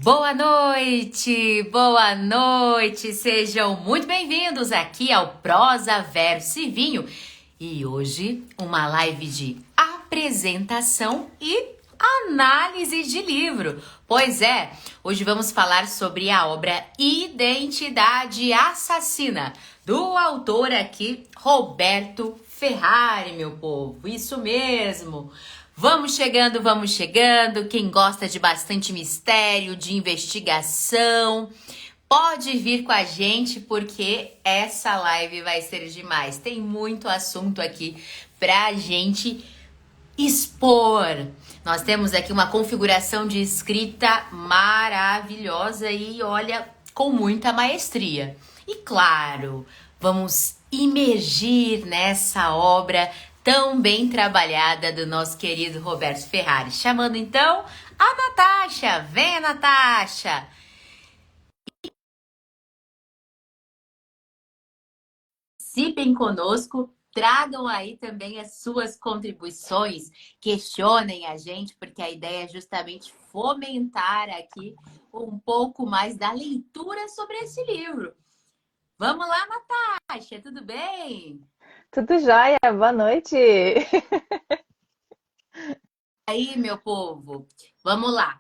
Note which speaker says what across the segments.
Speaker 1: Boa noite, sejam muito bem-vindos aqui ao Prosa Verso e Vinho. E hoje uma live de apresentação e análise de livro. Pois é, hoje vamos falar sobre a obra Identidade Assassina, do autor aqui, Roberto Ferrari, meu povo. Isso mesmo. Vamos chegando, vamos chegando. Quem gosta de bastante mistério, de investigação, pode vir com a gente porque essa live vai ser demais. Tem muito assunto aqui pra gente expor. Nós temos aqui uma configuração de escrita maravilhosa e olha, com muita maestria. E claro, vamos imergir nessa obra tão bem trabalhada do nosso querido Roberto Ferrari. Chamando então a Natasha. Venha, Natasha! Participem conosco, tragam aí também as suas contribuições, questionem a gente, porque a ideia é justamente fomentar aqui um pouco mais da leitura sobre esse livro. Vamos lá, Natasha, tudo bem?
Speaker 2: Tudo jóia, boa noite.
Speaker 1: Aí, meu povo, vamos lá.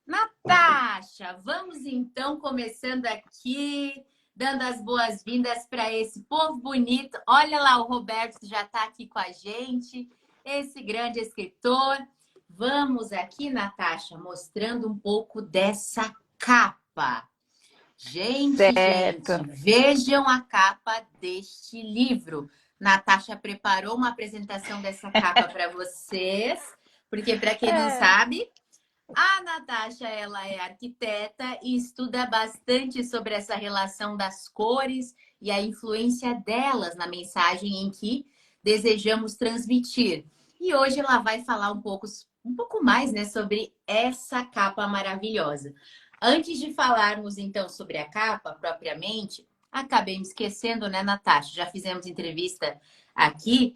Speaker 1: Natasha, vamos então começando aqui, dando as boas-vindas para esse povo bonito. Olha lá, o Roberto já está aqui com a gente, esse grande escritor. Vamos aqui, Natasha, mostrando um pouco dessa capa. Gente,
Speaker 2: Certo.
Speaker 1: vejam a capa deste livro. Natasha preparou uma apresentação dessa capa para vocês, porque para quem não
Speaker 2: É,
Speaker 1: sabe, a Natasha, ela é arquiteta e estuda bastante sobre essa relação das cores e a influência delas na mensagem em que desejamos transmitir. E hoje ela vai falar um pouco mais, né, sobre essa capa maravilhosa. Antes de falarmos, então, sobre a capa propriamente, acabei me esquecendo, né, Natasha? Já fizemos entrevista aqui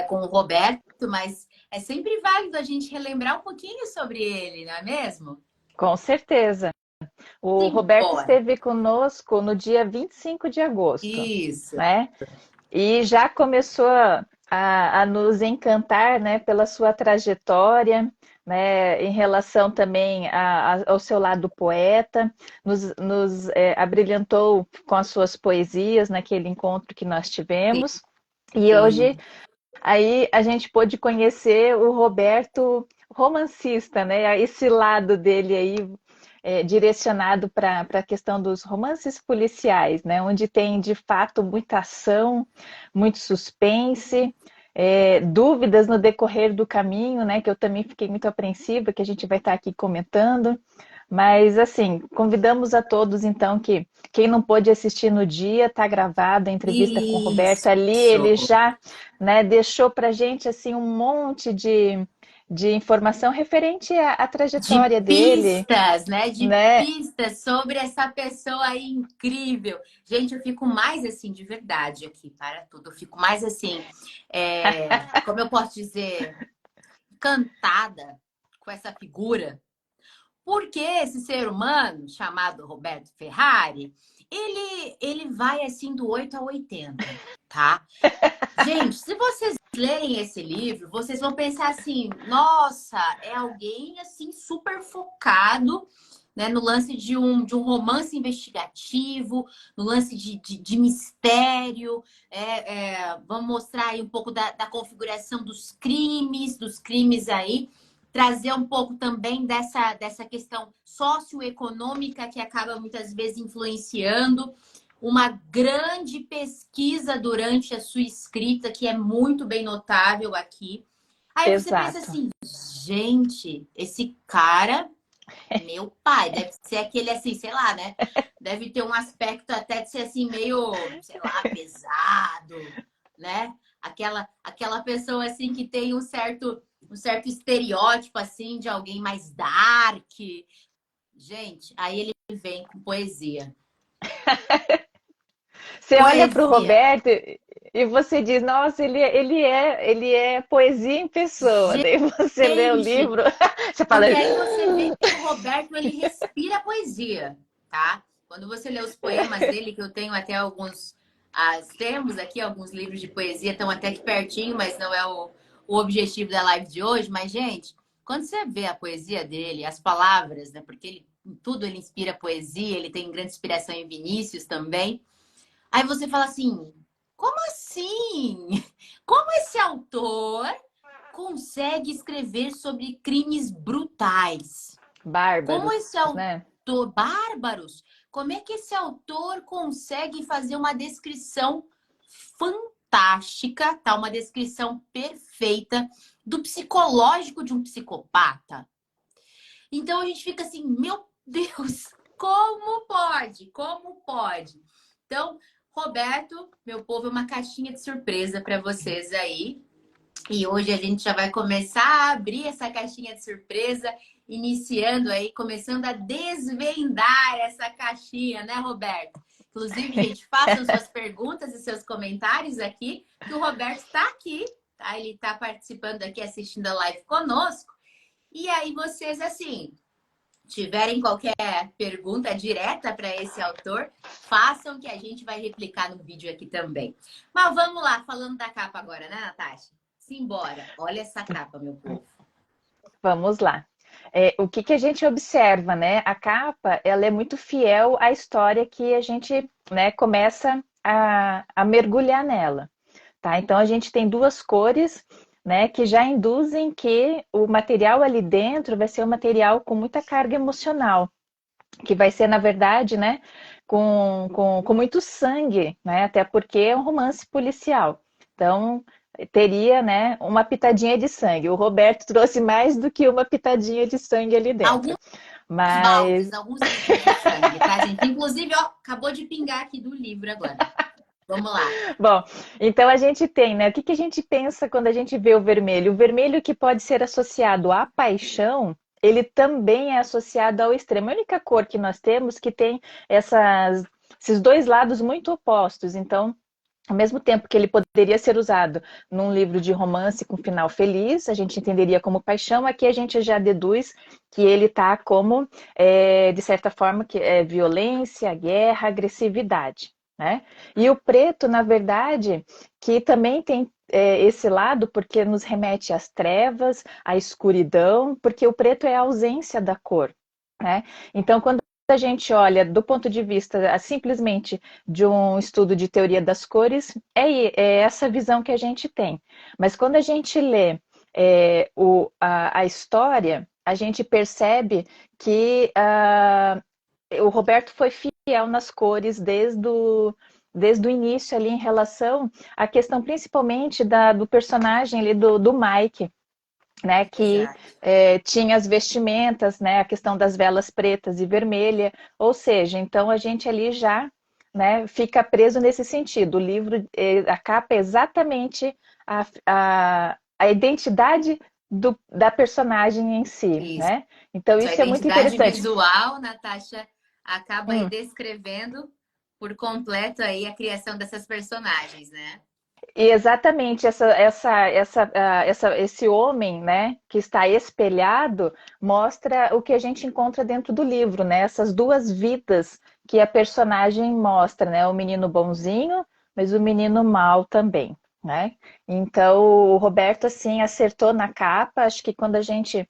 Speaker 1: com o Roberto, mas é sempre válido a gente relembrar um pouquinho sobre ele, não é mesmo?
Speaker 2: com certeza. O Roberto
Speaker 1: Simbora.
Speaker 2: esteve conosco no dia 25 de agosto,
Speaker 1: Isso.
Speaker 2: né? E já começou a nos encantar, né, pela sua trajetória, né, em relação também ao seu lado poeta, nos abrilhantou com as suas poesias naquele encontro que nós
Speaker 1: Sim,
Speaker 2: tivemos. E hoje
Speaker 1: sim.
Speaker 2: aí a gente pôde conhecer o Roberto romancista, né? Esse lado dele aí direcionado para a questão dos romances policiais, né? Onde tem de fato muita ação, muito suspense, dúvidas no decorrer do caminho, né? Que eu também fiquei muito apreensiva, que a gente vai estar aqui comentando. Mas, assim, convidamos a todos, então, que quem não pôde assistir no dia, está gravado a entrevista com o Roberto ali, ele
Speaker 1: Isso.
Speaker 2: já, né, deixou para a gente, assim, um monte de informação referente à
Speaker 1: De
Speaker 2: trajetória dele,
Speaker 1: pistas, né? De
Speaker 2: né?
Speaker 1: pistas sobre essa pessoa aí incrível. Gente, eu fico mais assim, de verdade aqui, para tudo. Eu fico mais assim, como eu posso dizer, encantada com essa figura. Porque esse ser humano, chamado Roberto Ferrari, ele vai assim do 8 ao 80, tá? Gente, se vocês lerem esse livro, vocês vão pensar assim, nossa, é alguém assim super focado, né, no lance de um romance investigativo, no lance de mistério. Vamos mostrar aí um pouco da configuração dos crimes aí, trazer um pouco também dessa questão socioeconômica que acaba muitas vezes influenciando uma grande pesquisa durante a sua escrita, que é muito bem notável aqui. Aí você pensa
Speaker 2: Exato.
Speaker 1: assim, gente, esse cara, meu pai, deve ser aquele assim, sei lá, né? Deve ter um aspecto até de ser assim, meio, sei lá, pesado, né? Aquela pessoa assim que tem um certo estereótipo assim de alguém mais dark. Gente, aí ele vem com poesia.
Speaker 2: Você olha para o
Speaker 1: Poesia.
Speaker 2: Roberto E você diz, nossa, ele é poesia em pessoa. Daí você lê o
Speaker 1: Gente,
Speaker 2: livro, você fala,
Speaker 1: porque aí você vê que o Roberto, ele respira poesia, tá? Quando você lê os poemas dele, que eu tenho até alguns, temos aqui alguns livros de poesia, estão até aqui pertinho, mas não é o objetivo da live de hoje. Mas, gente, quando você vê a poesia dele, as palavras, né? Porque ele, em tudo ele inspira poesia, ele tem grande inspiração em Vinícius também. Aí você fala assim, como assim? Como esse autor consegue escrever sobre crimes brutais? Como
Speaker 2: bárbaros,
Speaker 1: esse autor,
Speaker 2: né?
Speaker 1: bárbaros, como é que esse autor consegue fazer uma descrição fantástica, tá? Uma descrição perfeita do psicológico de um psicopata? Então a gente fica assim, meu Deus, como pode? Como pode? Então, Roberto, meu povo, é uma caixinha de surpresa para vocês aí. E hoje a gente já vai começar a abrir essa caixinha de surpresa, iniciando aí, começando a desvendar essa caixinha, né, Roberto? Inclusive, gente, façam suas perguntas e seus comentários aqui, que o Roberto está aqui, tá? Ele está participando aqui, assistindo a live conosco. E aí vocês, assim, tiverem qualquer pergunta direta para esse autor, façam que a gente vai replicar no vídeo aqui também. Mas vamos lá, falando da capa agora, né, Natasha? Simbora. Olha essa capa, meu povo.
Speaker 2: Vamos lá. O que que a gente observa, né? A capa, ela é muito fiel à história que a gente, né, começa a mergulhar nela, tá? Então a gente tem duas cores, né, que já induzem que o material ali dentro vai ser um material com muita carga emocional, que vai ser, na verdade, né, com muito sangue, né? Até porque é um romance policial. Então, teria, né, uma pitadinha de sangue. O Roberto trouxe mais do que uma pitadinha de sangue ali dentro.
Speaker 1: Alguns
Speaker 2: Mas,
Speaker 1: baldes, alguns litros de sangue, tá, gente? Inclusive, ó, acabou de pingar aqui do livro agora. Vamos lá.
Speaker 2: bom, então a gente tem, né? O que que a gente pensa quando a gente vê o vermelho? O vermelho que pode ser associado à paixão, ele também é associado ao extremo. A única cor que nós temos que tem esses dois lados muito opostos. Então, ao mesmo tempo que ele poderia ser usado num livro de romance com final feliz, a gente entenderia como paixão, aqui a gente já deduz que ele está como, de certa forma, que é violência, guerra, agressividade, né? E o preto, na verdade, que também tem esse lado, porque nos remete às trevas, à escuridão, porque o preto é a ausência da cor, né? Então, quando a gente olha do ponto de vista simplesmente de um estudo de teoria das cores, é essa visão que a gente tem. Mas quando a gente lê a história, a gente percebe que o Roberto foi fiel nas cores desde o início ali em relação à questão principalmente do personagem ali do Mike, né, que
Speaker 1: Exato.
Speaker 2: tinha as vestimentas, né, a questão das velas pretas e vermelha, ou seja, então a gente ali já, né, fica preso nesse sentido. O livro, a capa é exatamente a identidade da personagem em si,
Speaker 1: Isso.
Speaker 2: né? Então
Speaker 1: A
Speaker 2: isso é muito
Speaker 1: identidade
Speaker 2: interessante.
Speaker 1: visual, Natasha, acaba aí
Speaker 2: Hum.
Speaker 1: descrevendo por completo aí a criação dessas personagens, né?
Speaker 2: E exatamente esse homem, né, que está espelhado, mostra o que a gente encontra dentro do livro, né? Essas duas vidas que a personagem mostra, né? O menino bonzinho, mas o menino mau também, né? Então, o Roberto, assim, acertou na capa. Acho que quando a gente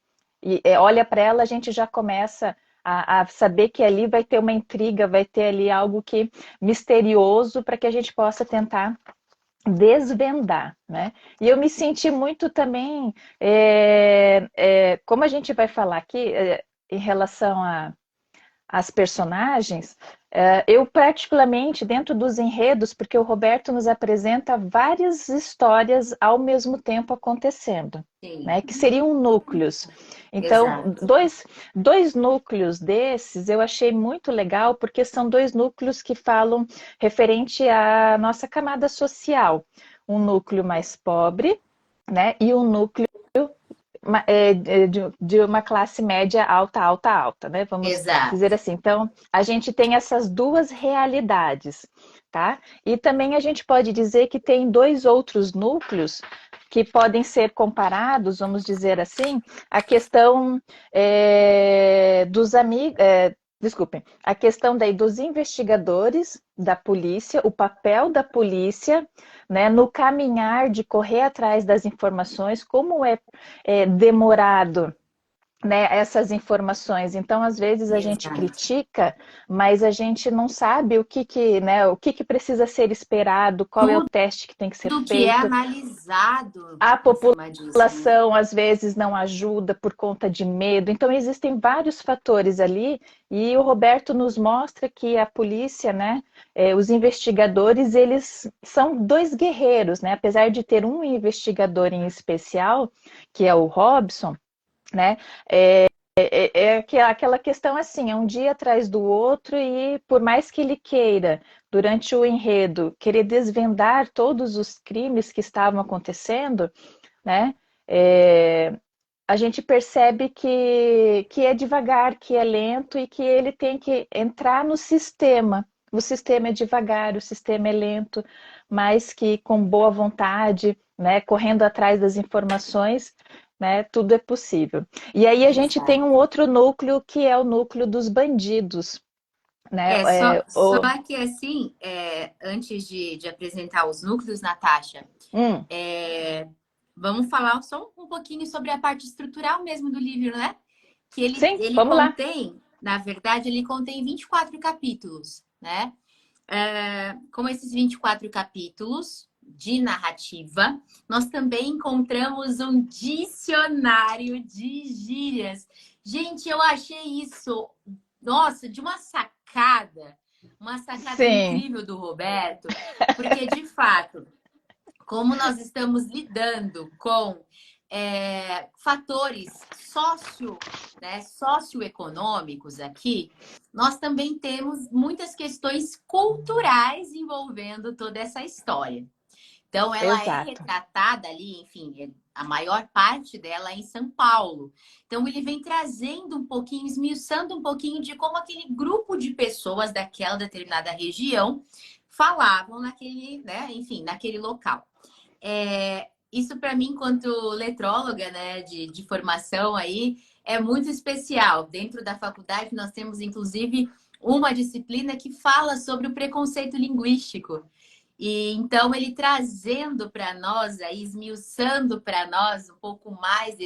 Speaker 2: olha para ela, a gente já começa a saber que ali vai ter uma intriga, vai ter ali algo que misterioso para que a gente possa tentar desvendar, né? E eu me senti muito também, como a gente vai falar aqui, em relação às personagens, eu particularmente, dentro dos enredos, porque o Roberto nos apresenta várias histórias ao mesmo tempo acontecendo,
Speaker 1: Sim,
Speaker 2: né? Que seriam núcleos. Então,
Speaker 1: exato.
Speaker 2: dois núcleos desses eu achei muito legal, porque são dois núcleos que falam referente à nossa camada social. Um núcleo mais pobre, né? E um núcleo de uma classe média alta, alta, alta, né? Vamos dizer
Speaker 1: Exato.
Speaker 2: assim. Então, a gente tem essas duas realidades, tá? E também a gente pode dizer que tem dois outros núcleos que podem ser comparados, vamos dizer assim, a questão dos amigos. Desculpem, a questão daí dos investigadores da polícia, o papel da polícia, né, no caminhar de correr atrás das informações, como é demorado, né, essas informações. Então, às vezes a gente
Speaker 1: Exato.
Speaker 2: critica, mas a gente não sabe né, o que precisa ser esperado, qual é o teste que tem que ser
Speaker 1: Tudo que é
Speaker 2: feito.
Speaker 1: analisado
Speaker 2: A
Speaker 1: em cima disso, né?
Speaker 2: população às vezes não ajuda por conta de medo. Então existem vários fatores ali e o Roberto nos mostra que a polícia, né, os investigadores, eles são dois guerreiros, né? Apesar de ter um investigador em especial, que é o Robson, né? Aquela questão assim, é um dia atrás do outro e por mais que ele queira, durante o enredo, querer desvendar todos os crimes que estavam acontecendo, né? É, a gente percebe que é devagar, que é lento e que ele tem que entrar no sistema. O sistema é devagar, o sistema é lento, mas que com boa vontade, né, correndo atrás das informações, né, tudo é possível. E aí a gente tem
Speaker 1: Exato.
Speaker 2: um outro núcleo que é o núcleo dos bandidos, né?
Speaker 1: Só que assim, antes de apresentar os núcleos, Natasha,
Speaker 2: Hum,
Speaker 1: é, vamos falar só um pouquinho sobre a parte estrutural mesmo do livro, né? Que
Speaker 2: sim,
Speaker 1: ele
Speaker 2: vamos lá.
Speaker 1: contém, na verdade, ele contém 24 capítulos, né? Como esses 24 capítulos de narrativa, nós também encontramos um dicionário de gírias. Gente, eu achei isso, nossa, de uma sacada
Speaker 2: Sim,
Speaker 1: incrível do Roberto, porque de fato como nós estamos lidando com fatores socioeconômicos aqui, nós também temos muitas questões culturais envolvendo toda essa história. Então, ela é
Speaker 2: exato.
Speaker 1: retratada ali, enfim, a maior parte dela é em São Paulo. Então, ele vem trazendo um pouquinho, esmiuçando um pouquinho de como aquele grupo de pessoas daquela determinada região falavam naquele, né, enfim, naquele local. Isso para mim, enquanto letróloga, né, de formação aí, é muito especial. Dentro da faculdade, nós temos, inclusive, uma disciplina que fala sobre o preconceito linguístico. E então ele trazendo para nós, aí, esmiuçando para nós um pouco mais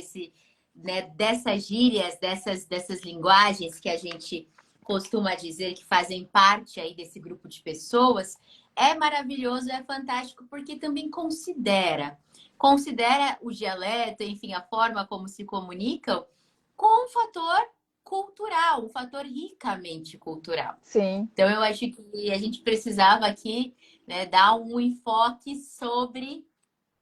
Speaker 1: né, dessas gírias, dessas linguagens que a gente costuma dizer que fazem parte aí desse grupo de pessoas, é maravilhoso, é fantástico, porque também considera o dialeto, enfim, a forma como se comunicam, com um fator cultural, um fator ricamente cultural.
Speaker 2: Sim.
Speaker 1: Então, eu acho que a gente precisava aqui, né, dar um enfoque sobre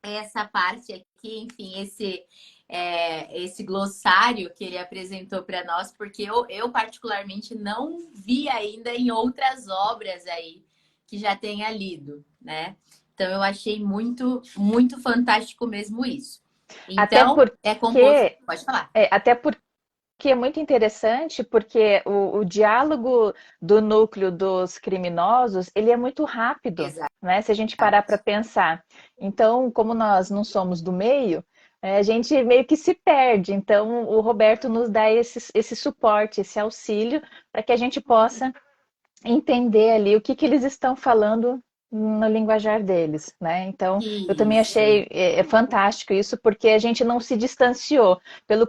Speaker 1: essa parte aqui, enfim, esse glossário que ele apresentou para nós, porque eu particularmente não vi ainda em outras obras aí que já tenha lido, né? Então, eu achei muito, muito fantástico mesmo isso.
Speaker 2: Até
Speaker 1: Então, é composto.
Speaker 2: porque
Speaker 1: Pode falar.
Speaker 2: até porque é muito interessante, porque o diálogo do núcleo dos criminosos, ele é muito rápido,
Speaker 1: Exato.
Speaker 2: né? Se a gente parar para pensar. Então, como nós não somos do meio, a gente meio que se perde. Então, o Roberto nos dá esse suporte, esse auxílio, para que a gente possa entender ali o que eles estão falando no linguajar deles, né? Então, eu também
Speaker 1: Isso.
Speaker 2: achei fantástico isso, porque a gente não se distanciou, pelo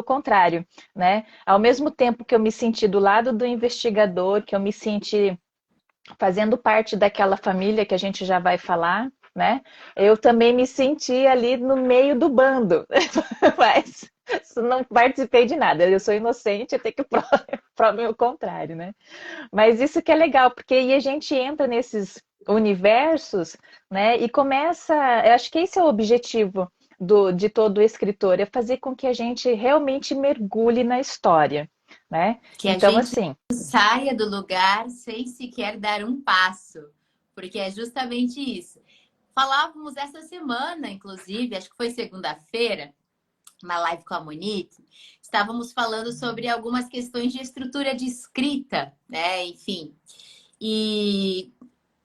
Speaker 2: contrário, né? Ao mesmo tempo que eu me senti do lado do investigador, que eu me senti fazendo parte daquela família que a gente já vai falar, né? Eu também me senti ali no meio do bando, mas não participei de nada. Eu sou inocente, eu tenho que provar o contrário, né? Mas isso que é legal, porque aí a gente entra nesses universos, né? E começa. Eu acho que esse é o objetivo de todo escritor, é fazer com que a gente realmente mergulhe na história, né?
Speaker 1: Que a
Speaker 2: Então,
Speaker 1: gente
Speaker 2: assim,
Speaker 1: saia do lugar sem sequer dar um passo, porque é justamente isso. Falávamos essa semana, inclusive, acho que foi segunda-feira, uma live com a Monique, estávamos falando sobre algumas questões de estrutura de escrita, né? Enfim. E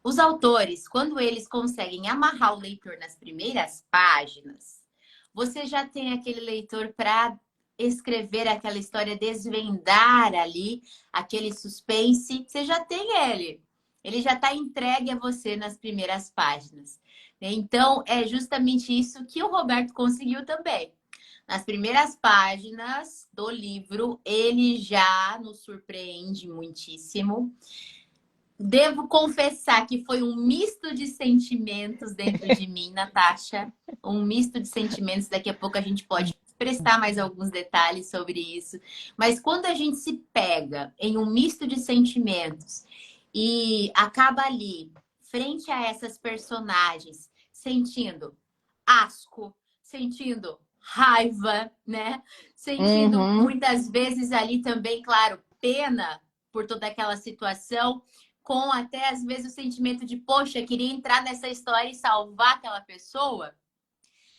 Speaker 1: os autores, quando eles conseguem amarrar o leitor nas primeiras páginas, você já tem aquele leitor para escrever aquela história, desvendar ali aquele suspense, você já tem ele. Ele já está entregue a você nas primeiras páginas. Então, é justamente isso que o Roberto conseguiu também. Nas primeiras páginas do livro, ele já nos surpreende muitíssimo. Devo confessar que foi um misto de sentimentos dentro de mim, Natasha. Um misto de sentimentos. Daqui a pouco a gente pode prestar mais alguns detalhes sobre isso. Mas quando a gente se pega em um misto de sentimentos e acaba ali, frente a essas personagens, sentindo asco, sentindo raiva, né? Sentindo
Speaker 2: Uhum.
Speaker 1: muitas vezes ali também, claro, pena por toda aquela situação, com até às vezes o sentimento de, poxa, queria entrar nessa história e salvar aquela pessoa,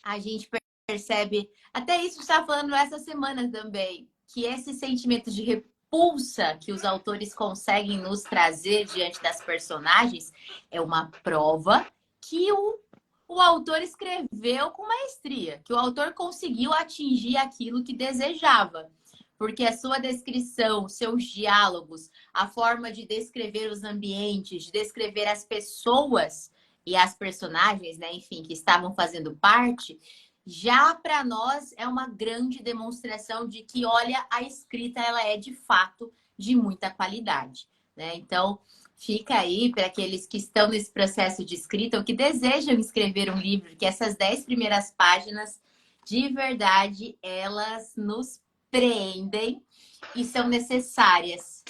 Speaker 1: a gente percebe, até isso que estava falando essa semana também, que esse sentimento de repulsa que os autores conseguem nos trazer diante das personagens é uma prova que o autor escreveu com maestria, que o autor conseguiu atingir aquilo que desejava. Porque a sua descrição, seus diálogos, a forma de descrever os ambientes, de descrever as pessoas e as personagens, né, enfim, que estavam fazendo parte, já para nós é uma grande demonstração de que, olha, a escrita ela é de fato de muita qualidade, né? Então, fica aí para aqueles que estão nesse processo de escrita ou que desejam escrever um livro, que essas 10 primeiras páginas, de verdade, elas nos preendem e são necessárias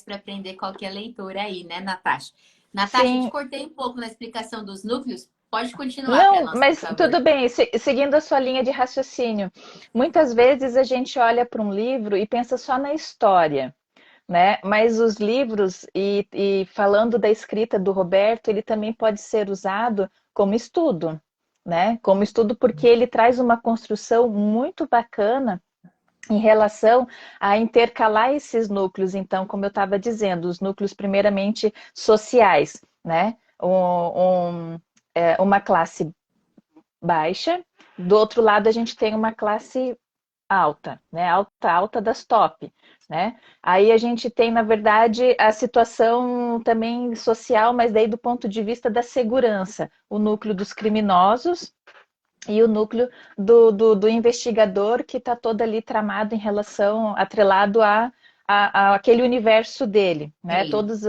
Speaker 1: para aprender qualquer leitor aí, né, Natasha? Natasha, te
Speaker 2: Sim,
Speaker 1: cortei um pouco na explicação dos núcleos. Pode continuar para
Speaker 2: não,
Speaker 1: nós, por
Speaker 2: mas
Speaker 1: favor.
Speaker 2: tudo bem, seguindo a sua linha de raciocínio. Muitas vezes a gente olha para um livro e pensa só na história, né? Mas os livros, e falando da escrita do Roberto, ele também pode ser usado como estudo, né? Como estudo porque ele traz uma construção muito bacana em relação a intercalar esses núcleos, então, como eu estava dizendo, os núcleos primeiramente sociais, né? Uma classe baixa, do outro lado a gente tem uma classe alta, né? Alta, alta das top, né? Aí a gente tem, na verdade, a situação também social, mas daí do ponto de vista da segurança, o núcleo dos criminosos e o núcleo do investigador que está todo ali tramado em relação, atrelado a aquele universo dele, né?
Speaker 1: Sim,
Speaker 2: Todos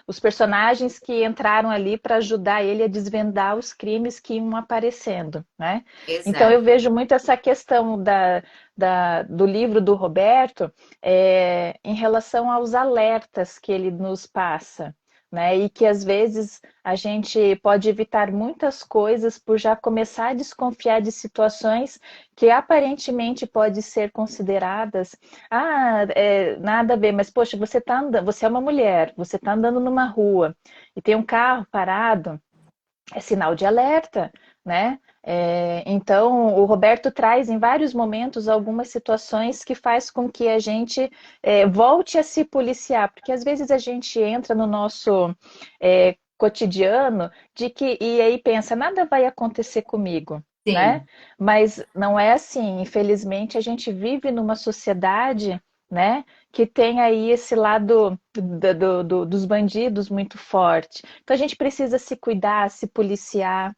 Speaker 2: os personagens que entraram ali para ajudar ele a desvendar os crimes que iam aparecendo, né? Então eu
Speaker 1: exato.
Speaker 2: vejo muito essa questão do livro do Roberto em relação aos alertas que ele nos passa, né? E que às vezes a gente pode evitar muitas coisas por já começar a desconfiar de situações que aparentemente podem ser consideradas, nada a ver, mas poxa, você tá andando, você é uma mulher, você está andando numa rua e tem um carro parado, é sinal de alerta, né? Então, o Roberto traz em vários momentos algumas situações que faz com que a gente volte a se policiar, porque às vezes a gente entra no nosso cotidiano e aí pensa, nada vai acontecer comigo, né?
Speaker 1: Sim,
Speaker 2: Mas não é assim, infelizmente a gente vive numa sociedade, né, que tem aí esse lado dos bandidos muito forte. Então a gente precisa se cuidar, se policiar,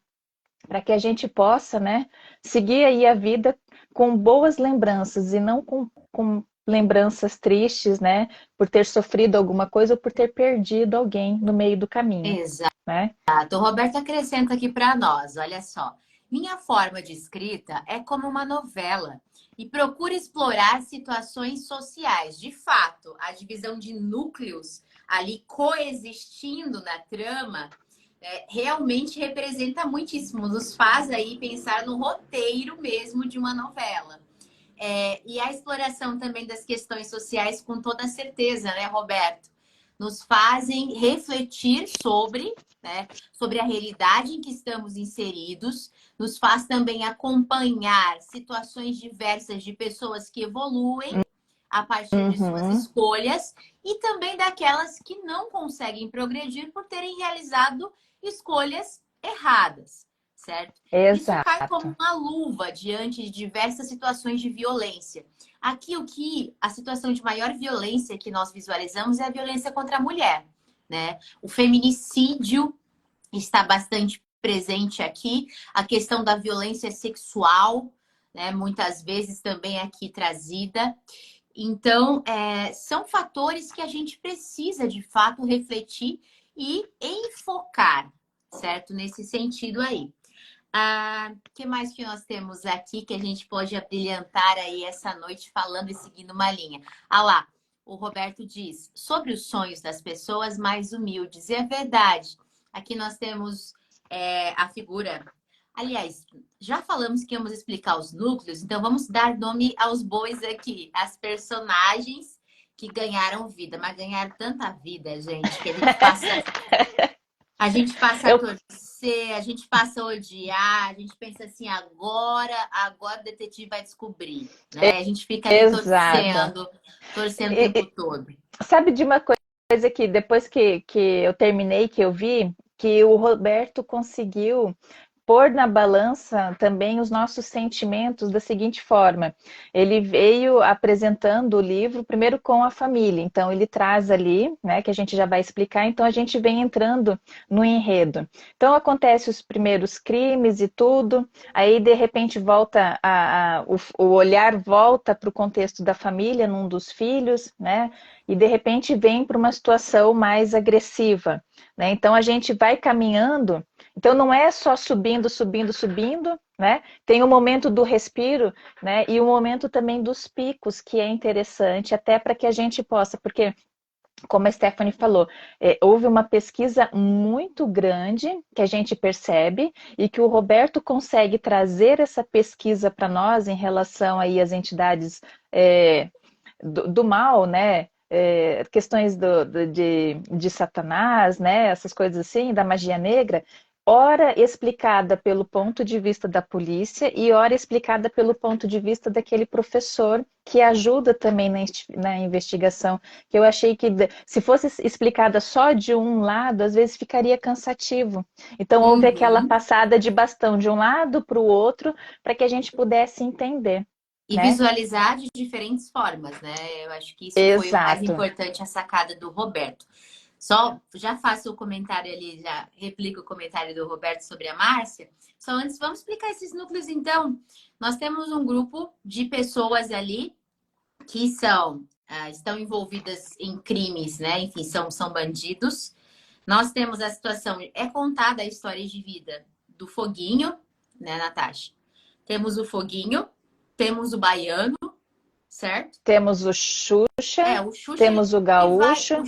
Speaker 2: para que a gente possa, né, seguir aí a vida com boas lembranças e não com lembranças tristes, né, por ter sofrido alguma coisa ou por ter perdido alguém no meio do caminho,
Speaker 1: exato.
Speaker 2: né?
Speaker 1: O Roberto acrescenta aqui para nós, olha só. Minha forma de escrita é como uma novela e procura explorar situações sociais. De fato, a divisão de núcleos ali coexistindo na trama realmente representa muitíssimo, nos faz aí pensar no roteiro mesmo de uma novela. E a exploração também das questões sociais, com toda certeza, né, Roberto? nos fazem refletir sobre, né, sobre a realidade em que estamos inseridos, nos faz também acompanhar situações diversas de pessoas que evoluem a partir de suas
Speaker 2: Uhum,
Speaker 1: escolhas e também daquelas que não conseguem progredir por terem realizado escolhas erradas, certo? Isso cai como
Speaker 2: exato.
Speaker 1: uma luva diante de diversas situações de violência. Aqui a situação de maior violência que nós visualizamos é a violência contra a mulher, né? O feminicídio está bastante presente aqui, a questão da violência sexual, né? Muitas vezes também aqui trazida. Então, são fatores que a gente precisa, de fato, refletir e enfocar, certo? Nesse sentido aí. O que mais que nós temos aqui que a gente pode abrilhantar aí essa noite falando e seguindo uma linha? Ah lá, o Roberto diz, sobre os sonhos das pessoas mais humildes. E é verdade. Aqui nós temos a figura. Aliás, já falamos que íamos explicar os núcleos, então vamos dar nome aos bois aqui, as personagens que ganharam vida, mas ganharam tanta vida, gente, que a gente passa a
Speaker 2: Eu,
Speaker 1: torcer, a gente passa a odiar, a gente pensa assim, agora o detetive vai descobrir, né? A gente fica ali
Speaker 2: exato.
Speaker 1: torcendo o
Speaker 2: E-
Speaker 1: tempo
Speaker 2: e
Speaker 1: todo.
Speaker 2: sabe de uma coisa que depois que eu terminei, que eu vi, que o Roberto conseguiu pôr na balança também os nossos sentimentos da seguinte forma: ele veio apresentando o livro primeiro com a família, então ele traz ali, né, que a gente já vai explicar, então a gente vem entrando no enredo. Então acontece os primeiros crimes e tudo, aí de repente volta o olhar volta para o contexto da família, num dos filhos, né, e de repente vem para uma situação mais agressiva, né? Então a gente vai caminhando, então não é só subindo, subindo, subindo, né? Tem o momento do respiro, né? E o momento também dos picos, que é interessante, até para que a gente possa, porque, como a Stephanie falou, houve uma pesquisa muito grande que a gente percebe e que o Roberto consegue trazer essa pesquisa para nós em relação aí às entidades do mal, né? Questões de Satanás, né? Essas coisas assim, da magia negra, ora explicada pelo ponto de vista da polícia e ora explicada pelo ponto de vista daquele professor que ajuda também na investigação, que eu achei que se fosse explicada só de um lado, às vezes ficaria cansativo. Então houve aquela
Speaker 1: Uhum.
Speaker 2: passada de bastão de um lado para o outro para que a gente pudesse entender,
Speaker 1: E
Speaker 2: né?
Speaker 1: visualizar de diferentes formas, né? Eu acho que isso foi o mais
Speaker 2: Exato.
Speaker 1: importante, a sacada do Roberto. Só já faço o comentário ali, já replico o comentário do Roberto sobre a Márcia. Só antes, vamos explicar esses núcleos, então. Nós temos um grupo de pessoas ali que estão envolvidas em crimes, né? Enfim, são bandidos. Nós temos a situação, é contada a história de vida do Foguinho, né, Natasha? Temos o Foguinho, temos o Baiano, certo?
Speaker 2: Temos o Xuxa,
Speaker 1: O Xuxa,
Speaker 2: temos o
Speaker 1: ele vai,
Speaker 2: Gaúcho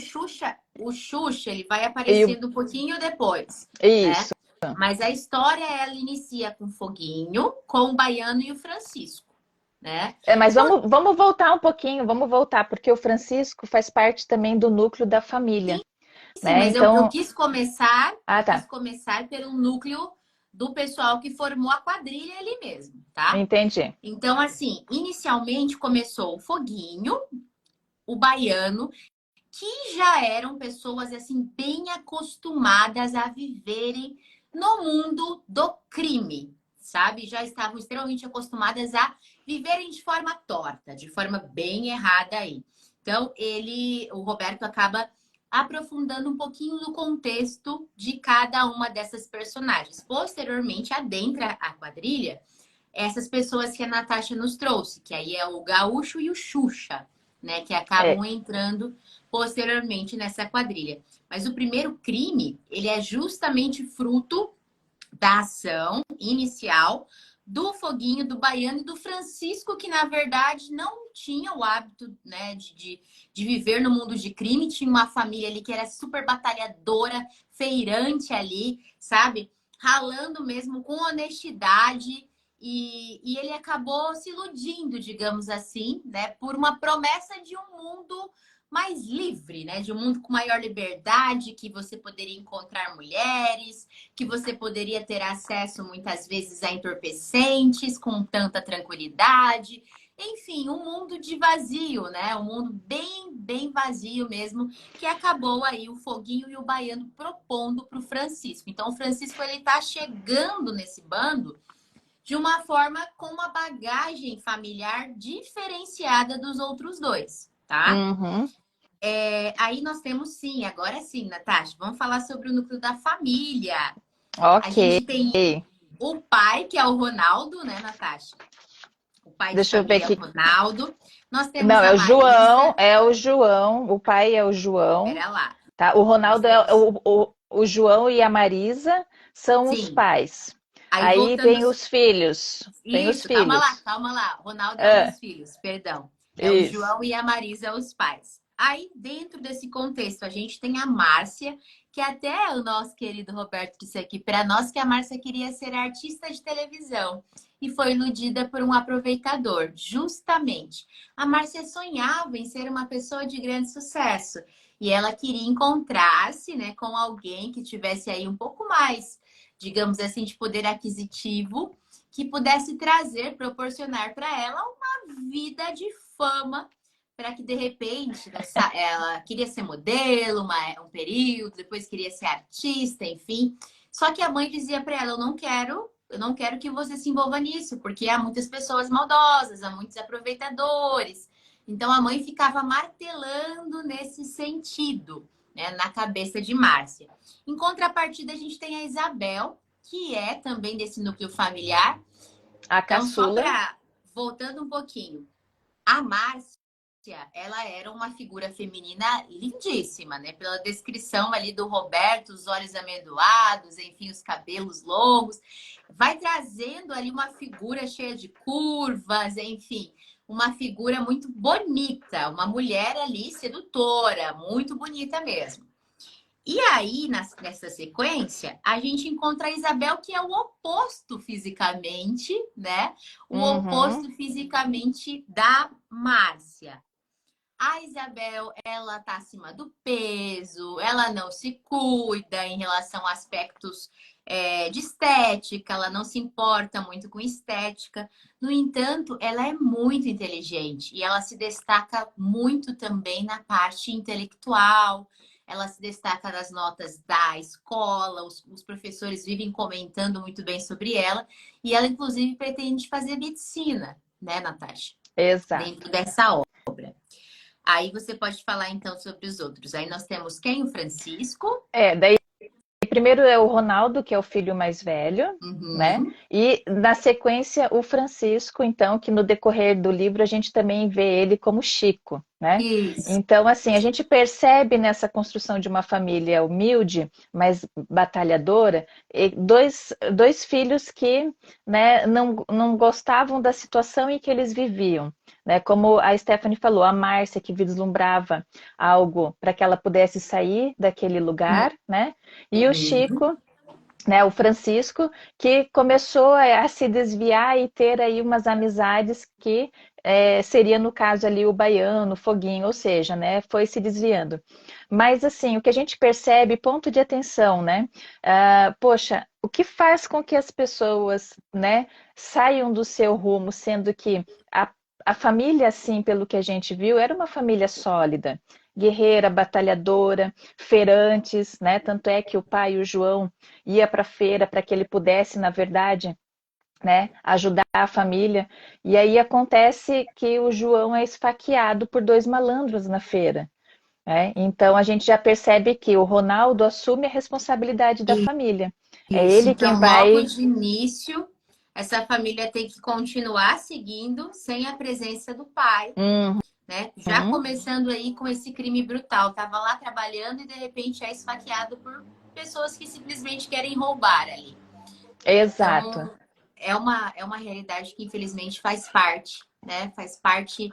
Speaker 1: o Xuxa, ele vai
Speaker 2: e o...
Speaker 1: aparecendo um pouquinho depois, né?
Speaker 2: Isso.
Speaker 1: Mas a história, ela inicia com o Foguinho, com o Baiano e o Francisco, né?
Speaker 2: Mas vamos voltar um pouquinho, vamos voltar, porque o Francisco faz parte também do núcleo da família,
Speaker 1: Sim,
Speaker 2: né?
Speaker 1: mas eu
Speaker 2: Então,
Speaker 1: quis começar,
Speaker 2: ah, tá,
Speaker 1: pelo núcleo do pessoal que formou a quadrilha ali mesmo, tá?
Speaker 2: entendi.
Speaker 1: Então, assim, inicialmente começou o Foguinho, o Baiano, que já eram pessoas assim bem acostumadas a viverem no mundo do crime, sabe? Já estavam extremamente acostumadas a viverem de forma torta, de forma bem errada aí. Então, o Roberto acaba aprofundando um pouquinho no contexto de cada uma dessas personagens. Posteriormente, adentra a quadrilha essas pessoas que a Natasha nos trouxe, que aí é o Gaúcho e o Xuxa, né, que acabam
Speaker 2: É,
Speaker 1: entrando posteriormente nessa quadrilha. Mas o primeiro crime, ele é justamente fruto da ação inicial do Foguinho, do Baiano e do Francisco, que na verdade não tinha o hábito, né, de viver no mundo de crime, tinha uma família ali que era super batalhadora, feirante ali, sabe? Ralando mesmo com honestidade. E ele acabou se iludindo, digamos assim, né, por uma promessa de um mundo mais livre, né? De um mundo com maior liberdade, que você poderia encontrar mulheres, que você poderia ter acesso muitas vezes a entorpecentes com tanta tranquilidade. Enfim, um mundo de vazio, né? Um mundo bem, bem vazio mesmo, que acabou aí o Foguinho e o Baiano propondo para o Francisco. Então, o Francisco ele está chegando nesse bando de uma forma com uma bagagem familiar diferenciada dos outros dois, tá?
Speaker 2: Uhum.
Speaker 1: Aí nós temos sim, agora sim, Natasha, vamos falar sobre o núcleo da família. A
Speaker 2: Ok.
Speaker 1: gente tem o pai, que é o Ronaldo, né, Natasha? O pai de
Speaker 2: Deixa eu ver
Speaker 1: família é o
Speaker 2: aqui.
Speaker 1: Ronaldo. Nós temos
Speaker 2: Não,
Speaker 1: a Marisa,
Speaker 2: é o João, o pai é o João,
Speaker 1: pera lá.
Speaker 2: tá? O
Speaker 1: Nós
Speaker 2: Ronaldo é
Speaker 1: temos,
Speaker 2: o João e a Marisa são os
Speaker 1: sim.
Speaker 2: pais.
Speaker 1: Aí
Speaker 2: Aí
Speaker 1: voltando,
Speaker 2: vem os filhos, vem os
Speaker 1: isso,
Speaker 2: filhos.
Speaker 1: calma lá. Ronaldo é um
Speaker 2: Ah,
Speaker 1: dos filhos, perdão. É o
Speaker 2: isso.
Speaker 1: João e a Marisa, os pais. Aí, dentro desse contexto, a gente tem a Márcia, que até o nosso querido Roberto disse aqui para nós que a Márcia queria ser artista de televisão e foi iludida por um aproveitador, justamente. A Márcia sonhava em ser uma pessoa de grande sucesso e ela queria encontrar-se, né, com alguém que tivesse aí um pouco mais, digamos assim, de poder aquisitivo, que pudesse trazer, proporcionar para ela uma vida de fama, para que de repente ela queria ser modelo um período, depois queria ser artista, enfim. Só que a mãe dizia para ela: eu não quero que você se envolva nisso, porque há muitas pessoas maldosas, há muitos aproveitadores. Então a mãe ficava martelando nesse sentido, né, na cabeça de Márcia. Em contrapartida, a gente tem a Isabel, que é também desse núcleo familiar.
Speaker 2: A
Speaker 1: Então, só
Speaker 2: caçula.
Speaker 1: para voltando um pouquinho, a Márcia, ela era uma figura feminina lindíssima, né? Pela descrição ali do Roberto, os olhos amendoados, enfim, os cabelos longos. Vai trazendo ali uma figura cheia de curvas, enfim, uma figura muito bonita, uma mulher ali sedutora, muito bonita mesmo. E aí, nessa sequência, a gente encontra a Isabel, que é o oposto fisicamente, né? O
Speaker 2: Uhum.
Speaker 1: oposto fisicamente da Márcia. A Isabel, ela tá acima do peso, ela não se cuida em relação a aspectos de estética, ela não se importa muito com estética. No entanto, ela é muito inteligente e ela se destaca muito também na parte intelectual. Ela se destaca nas notas da escola, os professores vivem comentando muito bem sobre ela, e ela, inclusive, pretende fazer medicina, né, Natasha?
Speaker 2: Exato.
Speaker 1: Dentro dessa obra. Aí você pode falar então sobre os outros. Aí nós temos quem? O Francisco.
Speaker 2: Daí primeiro é o Ronaldo, que é o filho mais velho, né?
Speaker 1: Uhum.
Speaker 2: E na sequência o Francisco, então, que no decorrer do livro a gente também vê ele como Chico, né?
Speaker 1: Isso.
Speaker 2: Então, assim, a gente percebe nessa construção de uma família humilde, mas batalhadora, dois filhos que, né, não gostavam da situação em que eles viviam, né? Como a Stephanie falou, a Márcia que vislumbrava algo para que ela pudesse sair daquele lugar, né? E o
Speaker 1: Uhum.
Speaker 2: Chico, né, o Francisco, que começou a se desviar e ter aí umas amizades que seria no caso ali o Baiano, o Foguinho, ou seja, né, foi se desviando. Mas assim, o que a gente percebe, ponto de atenção, né? Poxa, o que faz com que as pessoas, né, saiam do seu rumo, sendo que a família, assim, pelo que a gente viu, era uma família sólida, guerreira, batalhadora, feirantes, né? Tanto é que o pai, o João, ia para a feira para que ele pudesse, na verdade, né, ajudar a família. E aí acontece que o João é esfaqueado por dois malandros na feira. Né? Então a gente já percebe que o Ronaldo assume a responsabilidade da família. É
Speaker 1: Isso.
Speaker 2: ele quem
Speaker 1: Então, logo
Speaker 2: vai.
Speaker 1: de início, essa família tem que continuar seguindo sem a presença do pai,
Speaker 2: Uhum,
Speaker 1: né? Já começando aí com esse crime brutal. Tava lá trabalhando e de repente é esfaqueado por pessoas que simplesmente querem roubar ali.
Speaker 2: exato,
Speaker 1: Então, é uma realidade que infelizmente faz parte, né? Faz parte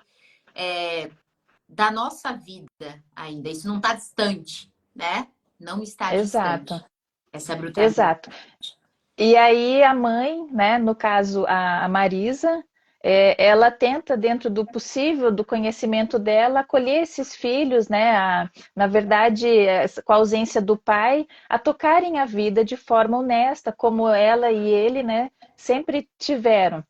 Speaker 1: da nossa vida ainda. Isso não está distante, né? Não está
Speaker 2: exato,
Speaker 1: distante, essa brutalidade.
Speaker 2: exato. E aí a mãe, né, no caso a Marisa, ela tenta, dentro do possível, do conhecimento dela, acolher esses filhos, né? Na verdade, com a ausência do pai, a tocarem a vida de forma honesta, como ela e ele, né, sempre tiveram.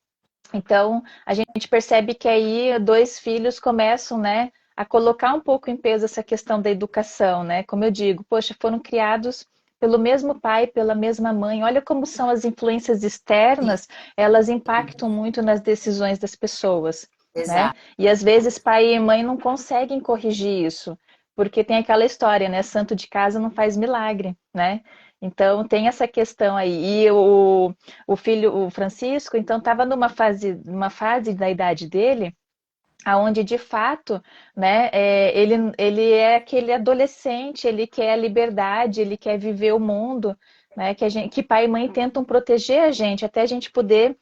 Speaker 2: Então, a gente percebe que aí dois filhos começam, né, a colocar um pouco em peso essa questão da educação, né? Como eu digo, poxa, foram criados pelo mesmo pai, pela mesma mãe. Olha como são as influências
Speaker 1: Sim,
Speaker 2: externas, elas impactam muito nas decisões das pessoas, né?
Speaker 1: exato.
Speaker 2: E às vezes pai e mãe não conseguem corrigir isso, porque tem aquela história, né? Santo de casa não faz milagre, né? Então tem essa questão aí. E o filho, o Francisco, então estava numa fase da idade dele, aonde de fato, né, ele é aquele adolescente, ele quer a liberdade, ele quer viver o mundo, né, que pai e mãe tentam proteger a gente até a gente poder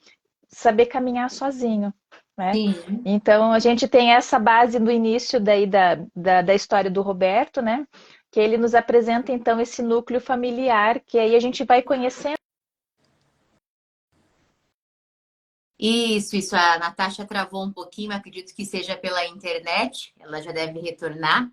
Speaker 2: saber caminhar sozinho, né?
Speaker 1: Sim.
Speaker 2: Então a gente tem essa base no início daí da história do Roberto, né? Que ele nos apresenta então esse núcleo familiar, que aí a gente vai conhecendo.
Speaker 1: Isso. A Natasha travou um pouquinho, acredito que seja pela internet, ela já deve retornar.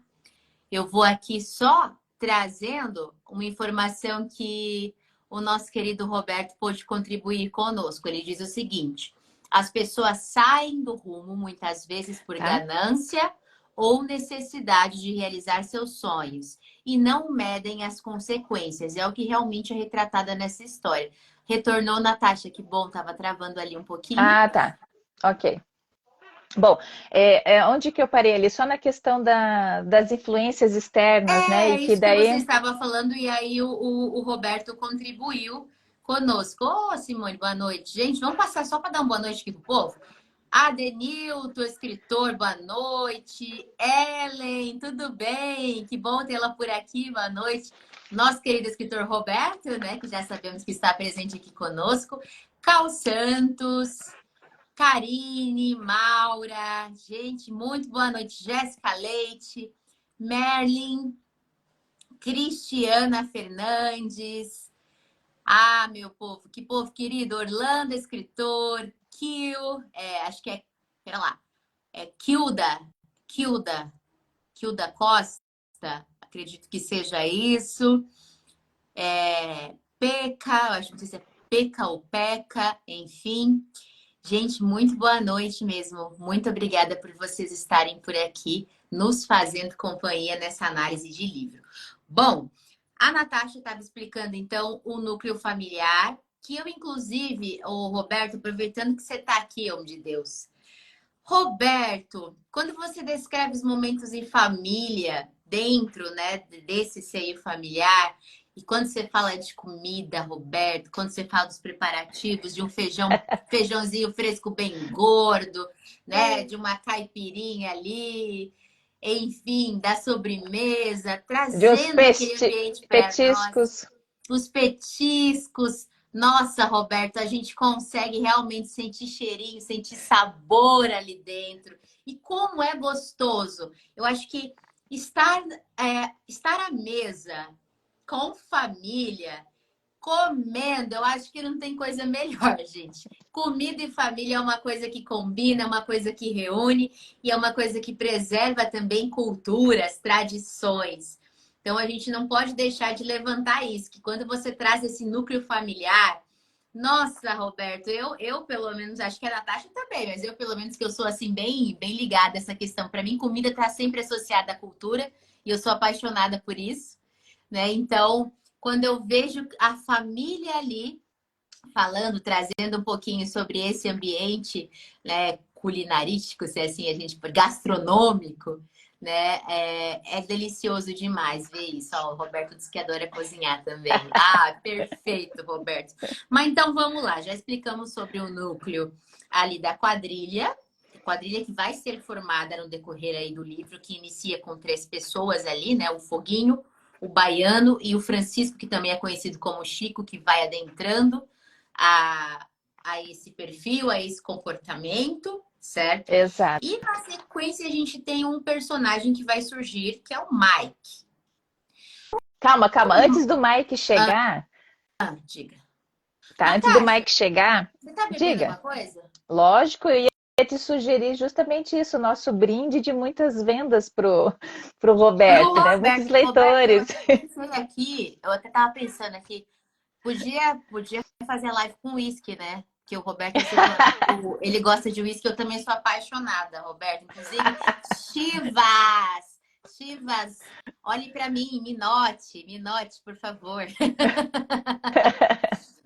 Speaker 1: Eu vou aqui só trazendo uma informação que o nosso querido Roberto pôde contribuir conosco. Ele diz o seguinte: as pessoas saem do rumo muitas vezes por
Speaker 2: Tá?
Speaker 1: ganância ou necessidade de realizar seus sonhos e não medem as consequências. É o que realmente é retratada nessa história. Retornou, Natasha, que bom, estava travando ali um pouquinho.
Speaker 2: Ah, tá. Ok. Bom, onde que eu parei ali? Só na questão das influências externas, né?
Speaker 1: É
Speaker 2: E que
Speaker 1: isso que você
Speaker 2: daí.
Speaker 1: estava falando, e aí o Roberto contribuiu conosco. Ô, Simone, boa noite. Gente, vamos passar só para dar uma boa noite aqui pro povo? Adenilton, escritor, boa noite. Ellen, tudo bem? Que bom tê-la por aqui, boa noite. Nosso querido escritor Roberto, né, que já sabemos que está presente aqui conosco. Cal Santos, Karine, Maura, gente, muito boa noite. Jéssica Leite, Merlin, Cristiana Fernandes. Ah, meu povo, que povo querido. Orlando, escritor. Kil, acho que pera lá, Kilda, Kilda Costa, acredito que seja isso. Peca, eu acho que não sei se é Peca ou Peca, enfim. Gente, muito boa noite mesmo. Muito obrigada por vocês estarem por aqui, nos fazendo companhia nessa análise de livro. Bom, a Natasha estava explicando, então, o núcleo familiar, que eu, inclusive, o Roberto, aproveitando que você está aqui, homem de Deus. Roberto, quando você descreve os momentos em família, dentro, né, desse seio familiar, e quando você fala de comida, Roberto, quando você fala dos preparativos de um feijãozinho fresco bem gordo, né, de uma caipirinha ali, enfim, da sobremesa,
Speaker 2: De uns
Speaker 1: trazendo aquele ambiente para nós,
Speaker 2: petiscos.
Speaker 1: os petiscos. Nossa, Roberto, a gente consegue realmente sentir cheirinho, sentir sabor ali dentro. E como é gostoso. Eu acho que estar à mesa com família, comendo, eu acho que não tem coisa melhor, gente. Comida e família é uma coisa que combina, é uma coisa que reúne e é uma coisa que preserva também culturas, tradições. Então a gente não pode deixar de levantar isso, que quando você traz esse núcleo familiar, nossa, Roberto, eu pelo menos, acho que a Natasha também, mas eu pelo menos que eu sou assim bem ligada a essa questão. Para mim, comida está sempre associada à cultura e eu sou apaixonada por isso, né? Então, quando eu vejo a família ali falando, trazendo um pouquinho sobre esse ambiente, né, culinarístico, se é assim a gente, gastronômico, né, é delicioso demais ver isso. Ó, o Roberto disse que adora cozinhar também. Ah, perfeito, Roberto. Mas então vamos lá, já explicamos sobre o núcleo ali da quadrilha que vai ser formada no decorrer aí do livro, que inicia com 3 pessoas ali, né, o Foguinho, o Baiano e o Francisco, que também é conhecido como Chico, que vai adentrando a, a esse perfil, a esse comportamento, certo?
Speaker 2: Exato.
Speaker 1: E na sequência a gente tem um personagem que vai surgir, que é o Mike.
Speaker 2: Calma, calma. Antes do Mike chegar,
Speaker 1: Ah, diga.
Speaker 2: tá? Antes do
Speaker 1: Natasha,
Speaker 2: Mike chegar,
Speaker 1: você tá bebendo alguma
Speaker 2: diga.
Speaker 1: coisa?
Speaker 2: Lógico, eu ia te sugerir justamente isso, o nosso brinde de muitas vendas pro
Speaker 1: Pro
Speaker 2: Roberto, né? Muitos
Speaker 1: Roberto. Roberto, eu
Speaker 2: leitores.
Speaker 1: até pensei aqui, eu até tava pensando aqui, podia fazer live com uísque, né? Que o Roberto, eu sei que ele gosta de uísque, eu também sou apaixonada, Roberto. Inclusive, Chivas! Chivas, olhe para mim, me note, por favor.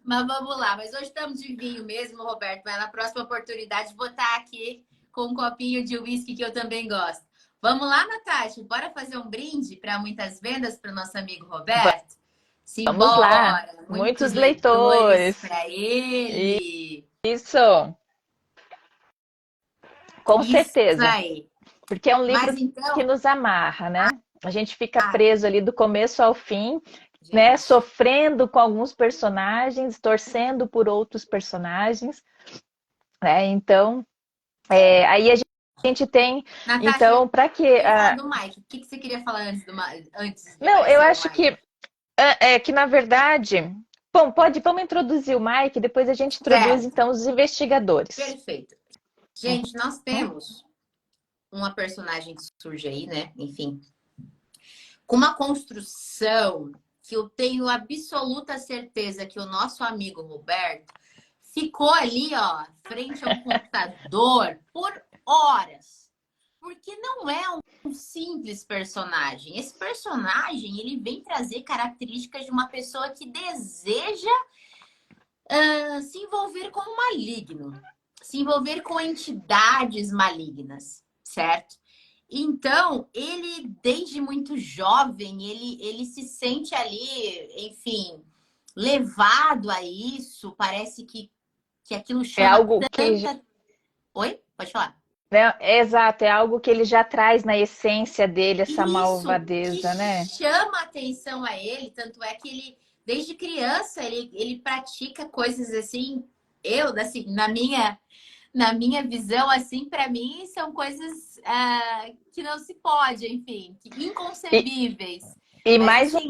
Speaker 1: Mas vamos lá, mas hoje estamos de vinho mesmo, Roberto. Mas na próxima oportunidade vou estar aqui com um copinho de uísque que eu também gosto. Vamos lá, Natasha, bora fazer um brinde para muitas vendas para o nosso amigo Roberto?
Speaker 2: Vamos lá,
Speaker 1: Simbora! Muitos
Speaker 2: muitos
Speaker 1: leitores
Speaker 2: leitores.
Speaker 1: para ele!
Speaker 2: Isso, com
Speaker 1: Isso
Speaker 2: certeza.
Speaker 1: aí!
Speaker 2: Porque é um
Speaker 1: Mas
Speaker 2: livro que
Speaker 1: então,
Speaker 2: nos amarra, né? A gente fica
Speaker 1: ah,
Speaker 2: preso ali do começo ao fim, né?
Speaker 1: gente,
Speaker 2: Sofrendo com alguns personagens, torcendo por outros personagens, né? Então,
Speaker 1: é.
Speaker 2: aí a gente tem,
Speaker 1: Natasha,
Speaker 2: então, para que
Speaker 1: eu ia falar do Mike. O que que você queria falar antes de
Speaker 2: não, eu
Speaker 1: aparecer o
Speaker 2: acho
Speaker 1: Mike?
Speaker 2: que na verdade, bom, vamos introduzir o Mike, depois a gente introduz
Speaker 1: Certo,
Speaker 2: então os investigadores.
Speaker 1: perfeito. Gente, nós temos uma personagem que surge aí, né? Enfim, com uma construção que eu tenho absoluta certeza que o nosso amigo Roberto ficou ali, ó, frente a um computador por horas. Porque não é um simples personagem. Esse personagem, ele vem trazer características de uma pessoa que deseja se envolver com o maligno, se envolver com entidades malignas, certo? Então, ele, desde muito jovem, ele se sente ali, enfim, levado a isso. Parece que aquilo
Speaker 2: É
Speaker 1: chama
Speaker 2: algo que,
Speaker 1: tanta. Oi? Pode falar.
Speaker 2: né, é exato, é algo que ele já traz na essência dele, essa
Speaker 1: Isso que
Speaker 2: malvadeza, né?
Speaker 1: chama atenção a ele, tanto é que ele, desde criança, ele pratica coisas assim, assim, na minha visão, assim, para mim, são coisas que não se pode, enfim,
Speaker 2: E,
Speaker 1: inconcebíveis.
Speaker 2: e
Speaker 1: Mas assim,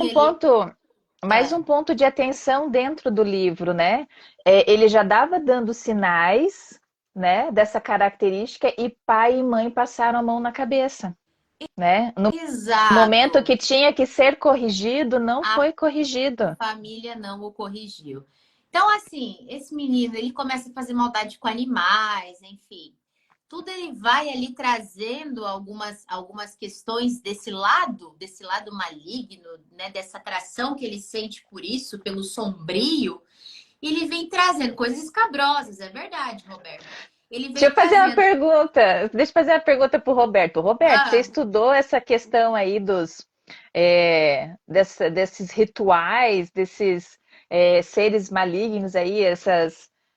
Speaker 2: mais
Speaker 1: ah,
Speaker 2: um ponto de atenção dentro do livro, né? Ele já dava dando sinais, né, dessa característica e pai e mãe passaram a mão na cabeça, né? No momento
Speaker 1: exato,
Speaker 2: que tinha que ser corrigido, não
Speaker 1: a
Speaker 2: foi corrigido.
Speaker 1: família não o corrigiu. Então, assim, esse menino, ele começa a fazer maldade com animais, enfim. Tudo ele vai ali trazendo algumas questões desse lado maligno, né? Dessa atração que ele sente por isso, pelo sombrio. E ele vem trazendo coisas escabrosas, é verdade, Roberto. Ele
Speaker 2: Deixa
Speaker 1: vem
Speaker 2: eu fazer uma
Speaker 1: trazendo.
Speaker 2: pergunta. Deixa eu fazer uma pergunta para o Roberto. Roberto, você
Speaker 1: Ah,
Speaker 2: estudou essa questão aí desses rituais, desses seres malignos aí,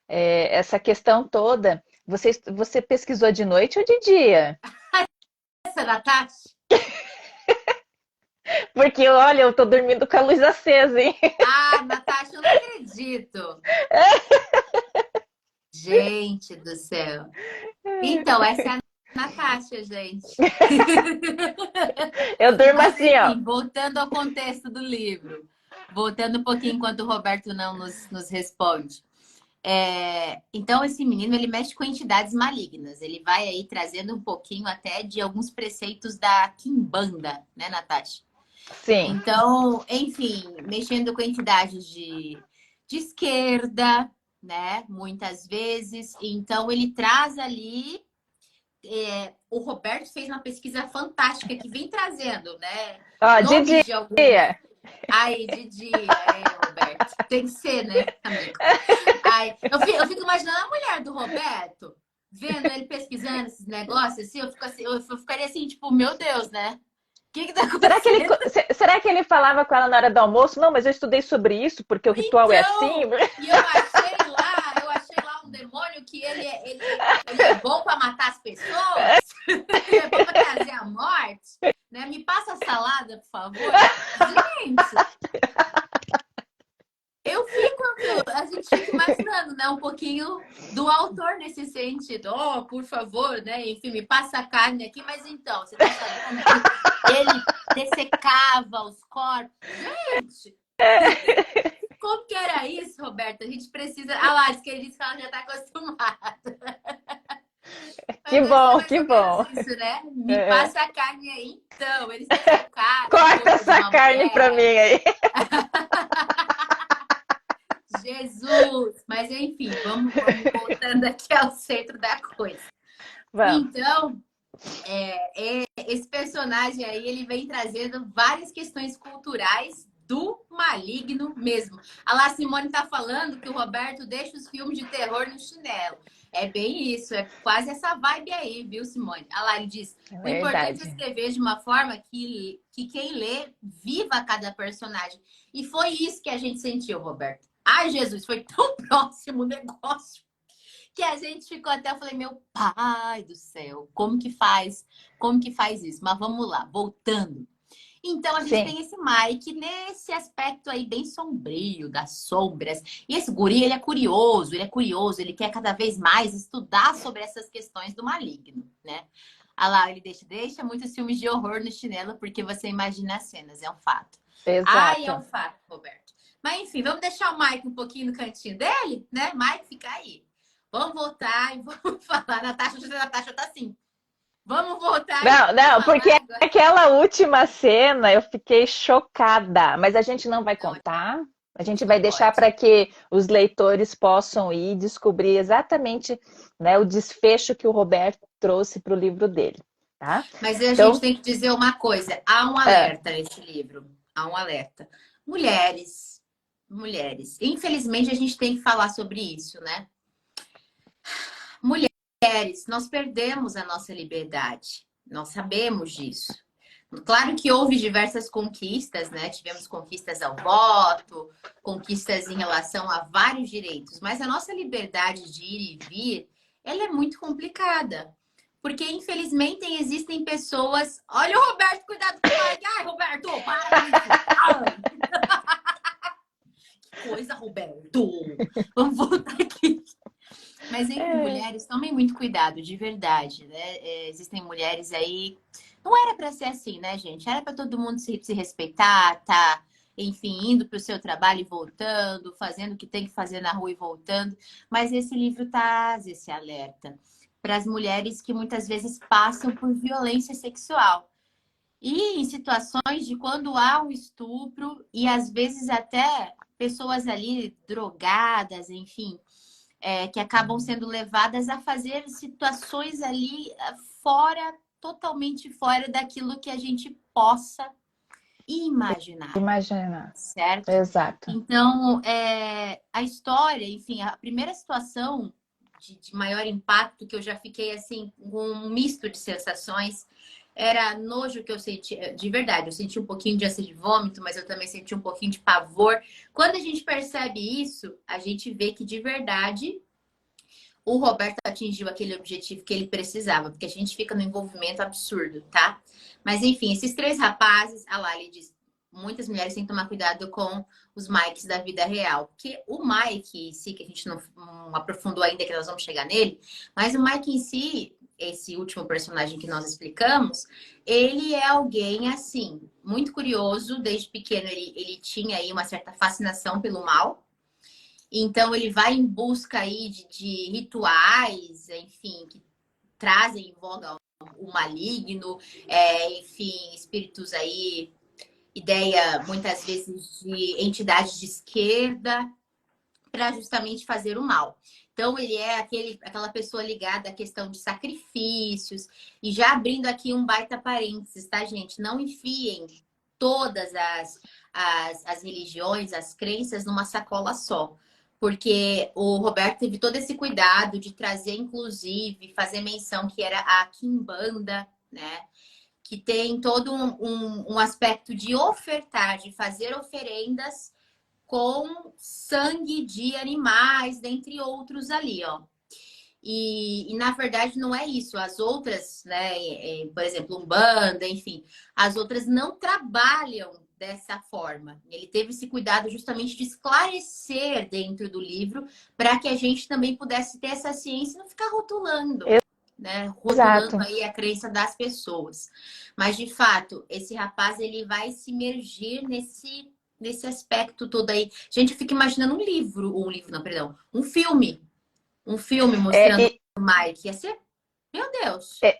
Speaker 2: essa questão toda. Você pesquisou de noite ou de dia?
Speaker 1: essa da Tati?
Speaker 2: Porque, olha, eu tô dormindo com a luz acesa, hein?
Speaker 1: Ah, Natasha, eu não acredito. Gente do céu. Então, essa é a Natasha, gente.
Speaker 2: Eu durmo
Speaker 1: Mas,
Speaker 2: assim, ó.
Speaker 1: enfim, voltando ao contexto do livro. Voltando um pouquinho enquanto o Roberto não nos responde. Então, esse menino, ele mexe com entidades malignas. Ele vai aí trazendo um pouquinho até de alguns preceitos da Quimbanda, né, Natasha?
Speaker 2: Sim.
Speaker 1: Então, enfim, mexendo com entidades de esquerda, né? Muitas vezes. Então, ele traz ali. O Roberto fez uma pesquisa fantástica que vem trazendo, né?
Speaker 2: Ó, de
Speaker 1: Nomes de alguns.
Speaker 2: dia.
Speaker 1: Aí, de dia, Roberto. Tem que ser, né, amigo? Aí, eu fico imaginando a mulher do Roberto, vendo ele pesquisando esses negócios, assim, eu ficaria assim, tipo, meu Deus, né? O que tá
Speaker 2: Será que
Speaker 1: acontecendo?
Speaker 2: será que ele falava com ela na hora do almoço? Não, mas eu estudei sobre isso, porque o ritual é assim.
Speaker 1: Então, e eu achei lá um demônio que ele é bom para matar as pessoas, ele é bom para trazer a morte, né? Me passa a salada, por favor. Gente, a gente fica imaginando, né, um pouquinho do autor nesse sentido. Oh, por favor, né? Enfim, me passa a carne aqui, mas então, você tá sabendo que ele dessecava os corpos? Gente, como que era isso, Roberta? A gente precisa. A Laris, que ele disse que ela já tá acostumada.
Speaker 2: Que
Speaker 1: Mas deve ser
Speaker 2: bom,
Speaker 1: mais
Speaker 2: que
Speaker 1: ou menos
Speaker 2: bom.
Speaker 1: isso, né? Me
Speaker 2: É.
Speaker 1: passa a carne aí, então. Eles deslocaram o
Speaker 2: Corta
Speaker 1: corpo de
Speaker 2: essa
Speaker 1: uma
Speaker 2: carne pra mim
Speaker 1: mulher.
Speaker 2: aí.
Speaker 1: Jesus! Mas enfim, vamos voltando aqui ao centro da coisa.
Speaker 2: Vamos.
Speaker 1: Então, esse personagem aí, ele vem trazendo várias questões culturais do maligno mesmo. A La Simone tá falando que o Roberto deixa os filmes de terror no chinelo. É bem isso, é quase essa vibe aí, viu, Simone? A Lari diz,
Speaker 2: É
Speaker 1: o importante é
Speaker 2: verdade.
Speaker 1: escrever de uma forma que quem lê viva cada personagem. E foi isso que a gente sentiu, Roberto. Ai, Jesus, foi tão próximo o negócio que a gente ficou até, eu falei, meu pai do céu, como que faz? Como que faz isso? Mas vamos lá, voltando. Então a gente
Speaker 2: Sim.
Speaker 1: tem esse Mike nesse aspecto aí bem sombrio, das sombras. E esse guri, ele quer cada vez mais estudar sobre essas questões do maligno, né? Ah lá, ele deixa muitos filmes de horror no chinelo porque você imagina as cenas, é um fato. Ai, é um
Speaker 2: Exato.
Speaker 1: fato, Roberto. Mas enfim, vamos deixar o Mike um pouquinho no cantinho dele, né? Mike, fica aí. Vamos voltar e vamos falar. Natasha tá assim. Vamos voltar e
Speaker 2: Não,
Speaker 1: vamos
Speaker 2: não, porque
Speaker 1: falar agora.
Speaker 2: aquela última cena eu fiquei chocada, mas a gente não vai
Speaker 1: Não,
Speaker 2: contar. A gente vai
Speaker 1: não
Speaker 2: deixar
Speaker 1: pode.
Speaker 2: para que os leitores possam ir descobrir exatamente, né, o desfecho que o Roberto trouxe para o livro dele, tá?
Speaker 1: Mas a gente
Speaker 2: Então,
Speaker 1: tem que dizer uma coisa: há um
Speaker 2: ah,
Speaker 1: alerta nesse livro. Há um alerta. Mulheres, mulheres. Infelizmente, a gente tem que falar sobre isso, né? Mulheres, nós perdemos a nossa liberdade. Nós sabemos disso. Claro que houve diversas conquistas, né? Tivemos conquistas ao voto, conquistas em relação a vários direitos, mas a nossa liberdade de ir e vir, ela é muito complicada. Porque, infelizmente, existem pessoas. Olha o Roberto, cuidado com o Mike. Ai, Roberto, para com isso. Ai, que coisa, Roberto. Vamos voltar aqui. Mas, enfim,
Speaker 2: é,
Speaker 1: mulheres, tomem muito cuidado, de verdade, né? Existem mulheres aí. Não era para ser assim, né, gente? Era para todo mundo se respeitar, tá? Enfim, indo para o seu trabalho e voltando, fazendo o que tem que fazer na rua e voltando. Mas esse livro traz esse alerta para as mulheres que muitas vezes passam por violência sexual. E em situações de quando há um estupro, e às vezes até pessoas ali drogadas, enfim que acabam sendo levadas a fazer situações ali fora, totalmente fora daquilo que a gente possa imaginar,
Speaker 2: imagina.
Speaker 1: certo?
Speaker 2: Exato.
Speaker 1: Então, a história, enfim, a primeira situação de maior impacto que eu já fiquei assim, com um misto de sensações, era nojo que eu senti, de verdade, eu senti um pouquinho de ânsia de vômito, mas eu também senti um pouquinho de pavor. Quando a gente percebe isso, a gente vê que de verdade o Roberto atingiu aquele objetivo que ele precisava, porque a gente fica no envolvimento absurdo, tá? Mas enfim, esses três rapazes, a Lali diz, muitas mulheres têm que tomar cuidado com os Mikes da vida real, porque o Mike em si, que a gente não aprofundou ainda, que nós vamos chegar nele, mas o Mike em si, esse último personagem que nós explicamos, ele é alguém assim, muito curioso, desde pequeno ele tinha aí uma certa fascinação pelo mal. Então ele vai em busca aí de rituais, enfim, que trazem em voga o maligno, enfim, espíritos aí, ideia muitas vezes de entidades de esquerda para justamente fazer o mal. Então ele é aquela pessoa ligada à questão de sacrifícios e já abrindo aqui um baita parênteses, tá, gente? Não enfiem todas as religiões, as crenças numa sacola só. Porque o Roberto teve todo esse cuidado de trazer, inclusive, fazer menção que era a Quimbanda, né? Que tem todo um aspecto de ofertar, de fazer oferendas com sangue de animais, dentre outros ali, ó. E, na verdade não é isso. As outras, né, por exemplo, Umbanda, enfim, as outras não trabalham dessa forma. Ele teve esse cuidado justamente de esclarecer dentro do livro para que a gente também pudesse ter essa ciência e não ficar rotulando, né? Rotulando
Speaker 2: Exato.
Speaker 1: aí a crença das pessoas. Mas de fato, esse rapaz ele vai se imergir nesse aspecto todo aí. Gente, eu fico imaginando um livro não, perdão, um filme
Speaker 2: É,
Speaker 1: mostrando
Speaker 2: e,
Speaker 1: o Mike. Ia ser. Meu Deus.
Speaker 2: É,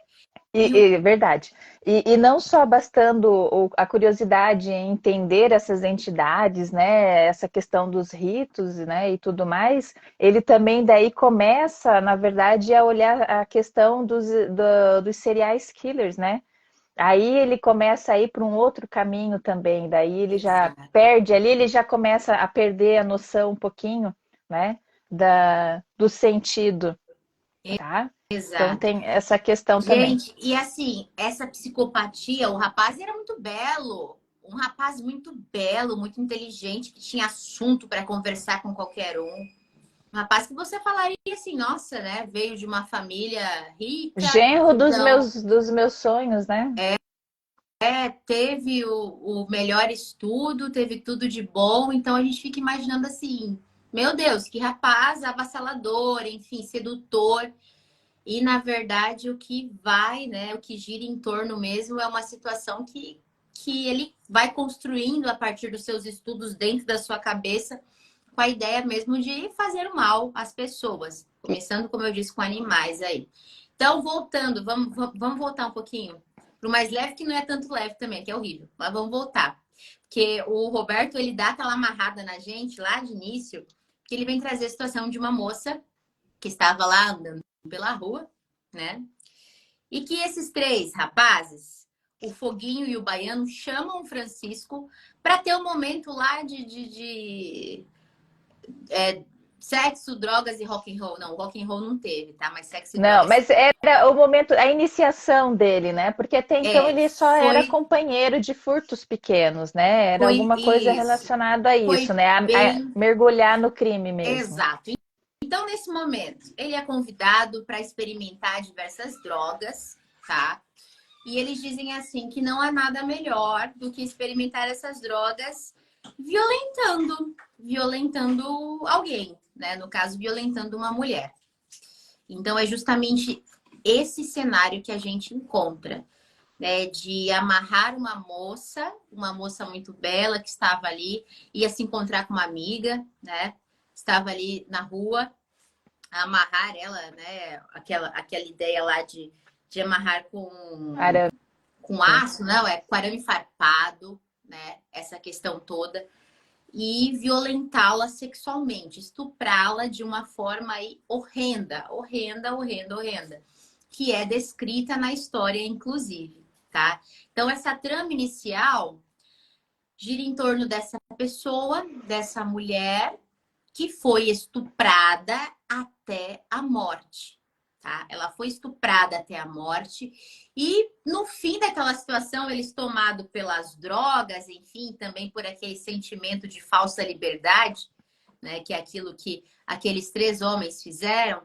Speaker 1: E o
Speaker 2: verdade. E não só bastando a curiosidade em entender essas entidades, né, essa questão dos ritos, né, e tudo mais, ele também daí começa, na verdade, a olhar a questão dos serial killers, né? Aí ele começa a ir para um outro caminho também, daí ele já
Speaker 1: Exato.
Speaker 2: perde ali, ele já começa a perder a noção um pouquinho, né, do sentido, tá? Então
Speaker 1: Exato.
Speaker 2: tem essa questão também.
Speaker 1: Gente, e assim, essa psicopatia, o rapaz era muito belo. Um rapaz muito belo, muito inteligente, que tinha assunto para conversar com qualquer um. Um rapaz que você falaria assim, nossa, né? Veio de uma família rica,
Speaker 2: Genro
Speaker 1: então
Speaker 2: dos meus sonhos, né?
Speaker 1: teve o melhor estudo, teve tudo de bom. Então a gente fica imaginando assim, meu Deus, que rapaz avassalador, enfim, sedutor. E, na verdade, o que vai, né, o que gira em torno mesmo é uma situação que ele vai construindo a partir dos seus estudos dentro da sua cabeça, com a ideia mesmo de fazer mal às pessoas.
Speaker 2: E-
Speaker 1: Começando, como eu disse, com animais aí. Então, voltando, vamos voltar um pouquinho para o mais leve, que não é tanto leve também, que é horrível. Mas vamos voltar. Porque o Roberto, ele dá aquela amarrada na gente lá de início, que ele vem trazer a situação de uma moça que estava lá andando pela rua, né? E que esses três rapazes, o Foguinho e o Baiano, chamam o Francisco para ter um momento lá sexo, drogas e rock and roll. Não, rock and roll não teve, tá? Mas sexo e
Speaker 2: Não,
Speaker 1: drogas
Speaker 2: mas era o momento, a iniciação dele, né? Porque até então
Speaker 1: é,
Speaker 2: ele só era
Speaker 1: foi,
Speaker 2: companheiro de furtos pequenos, né? Era
Speaker 1: foi
Speaker 2: alguma coisa
Speaker 1: isso.
Speaker 2: relacionada a isso,
Speaker 1: Foi
Speaker 2: né? A
Speaker 1: bem
Speaker 2: mergulhar no crime mesmo.
Speaker 1: exato. Então, nesse momento, ele é convidado para experimentar diversas drogas, tá? E eles dizem assim que não há nada melhor do que experimentar essas drogas violentando alguém, né? No caso, violentando uma mulher. Então é justamente esse cenário que a gente encontra, né? De amarrar uma moça muito bela que estava ali, ia se encontrar com uma amiga, né? Estava ali na rua, amarrar ela, né? Aquela ideia lá de amarrar
Speaker 2: Arame.
Speaker 1: com aço, não, é com arame farpado, né? Essa questão toda. E violentá-la sexualmente, estuprá-la de uma forma aí horrenda, horrenda, horrenda, horrenda, que é descrita na história, inclusive, tá? Então, essa trama inicial gira em torno dessa pessoa, dessa mulher, que foi estuprada até a morte, tá? Ela foi estuprada até a morte e no fim daquela situação, eles tomados pelas drogas, enfim, também por aquele sentimento de falsa liberdade, né, que é aquilo que aqueles três homens fizeram.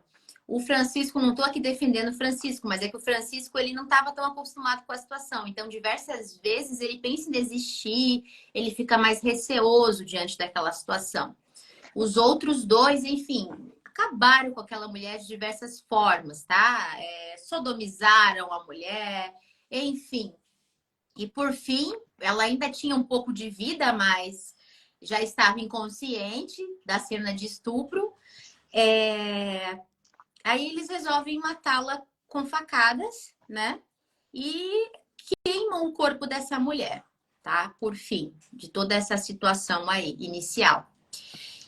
Speaker 1: O Francisco, não estou aqui defendendo o Francisco, mas é que o Francisco ele não estava tão acostumado com a situação. Então, diversas vezes ele pensa em desistir, ele fica mais receoso diante daquela situação. Os outros dois, enfim, acabaram com aquela mulher de diversas formas, tá? Sodomizaram a mulher, enfim. E por fim, ela ainda tinha um pouco de vida, mas já estava inconsciente da cena de estupro. É, Aí eles resolvem matá-la com facadas, né? E queimam o corpo dessa mulher, tá? Por fim, de toda essa situação aí inicial.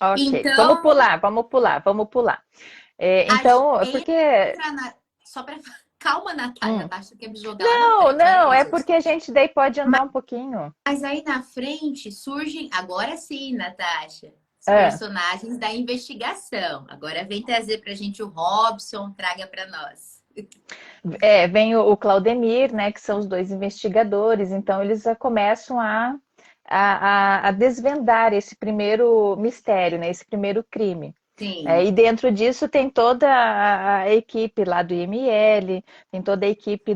Speaker 2: Ok, vamos
Speaker 1: Então,
Speaker 2: pular, vamos pular, vamos pular.
Speaker 1: a
Speaker 2: Então, porque.
Speaker 1: entra na. Só para. Calma, Natália,
Speaker 2: Hum.
Speaker 1: tá? Você quer me jogar lá na
Speaker 2: Não,
Speaker 1: frente, olha
Speaker 2: não, é
Speaker 1: isso.
Speaker 2: porque a gente daí pode andar um pouquinho.
Speaker 1: Mas aí na frente surgem, agora sim, Natasha, os
Speaker 2: Ah,
Speaker 1: personagens da investigação. Agora vem trazer pra gente o Robson, traga para nós.
Speaker 2: vem o Claudemir, né, que são os dois investigadores, então eles já começam a desvendar esse primeiro mistério, né, esse primeiro crime.
Speaker 1: Sim,
Speaker 2: E dentro disso tem toda a equipe lá do IML, tem toda a equipe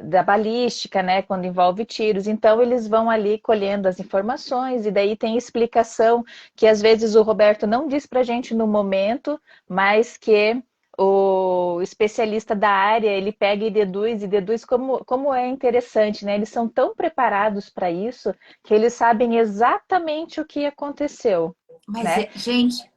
Speaker 2: da balística, né, quando envolve tiros. Então eles vão ali colhendo as informações e daí tem explicação que às vezes o Roberto não diz para a gente no momento, mas que o especialista da área ele pega e deduz como é interessante, né? Eles são tão preparados para isso que eles sabem exatamente o que aconteceu,
Speaker 1: mas
Speaker 2: né?
Speaker 1: gente,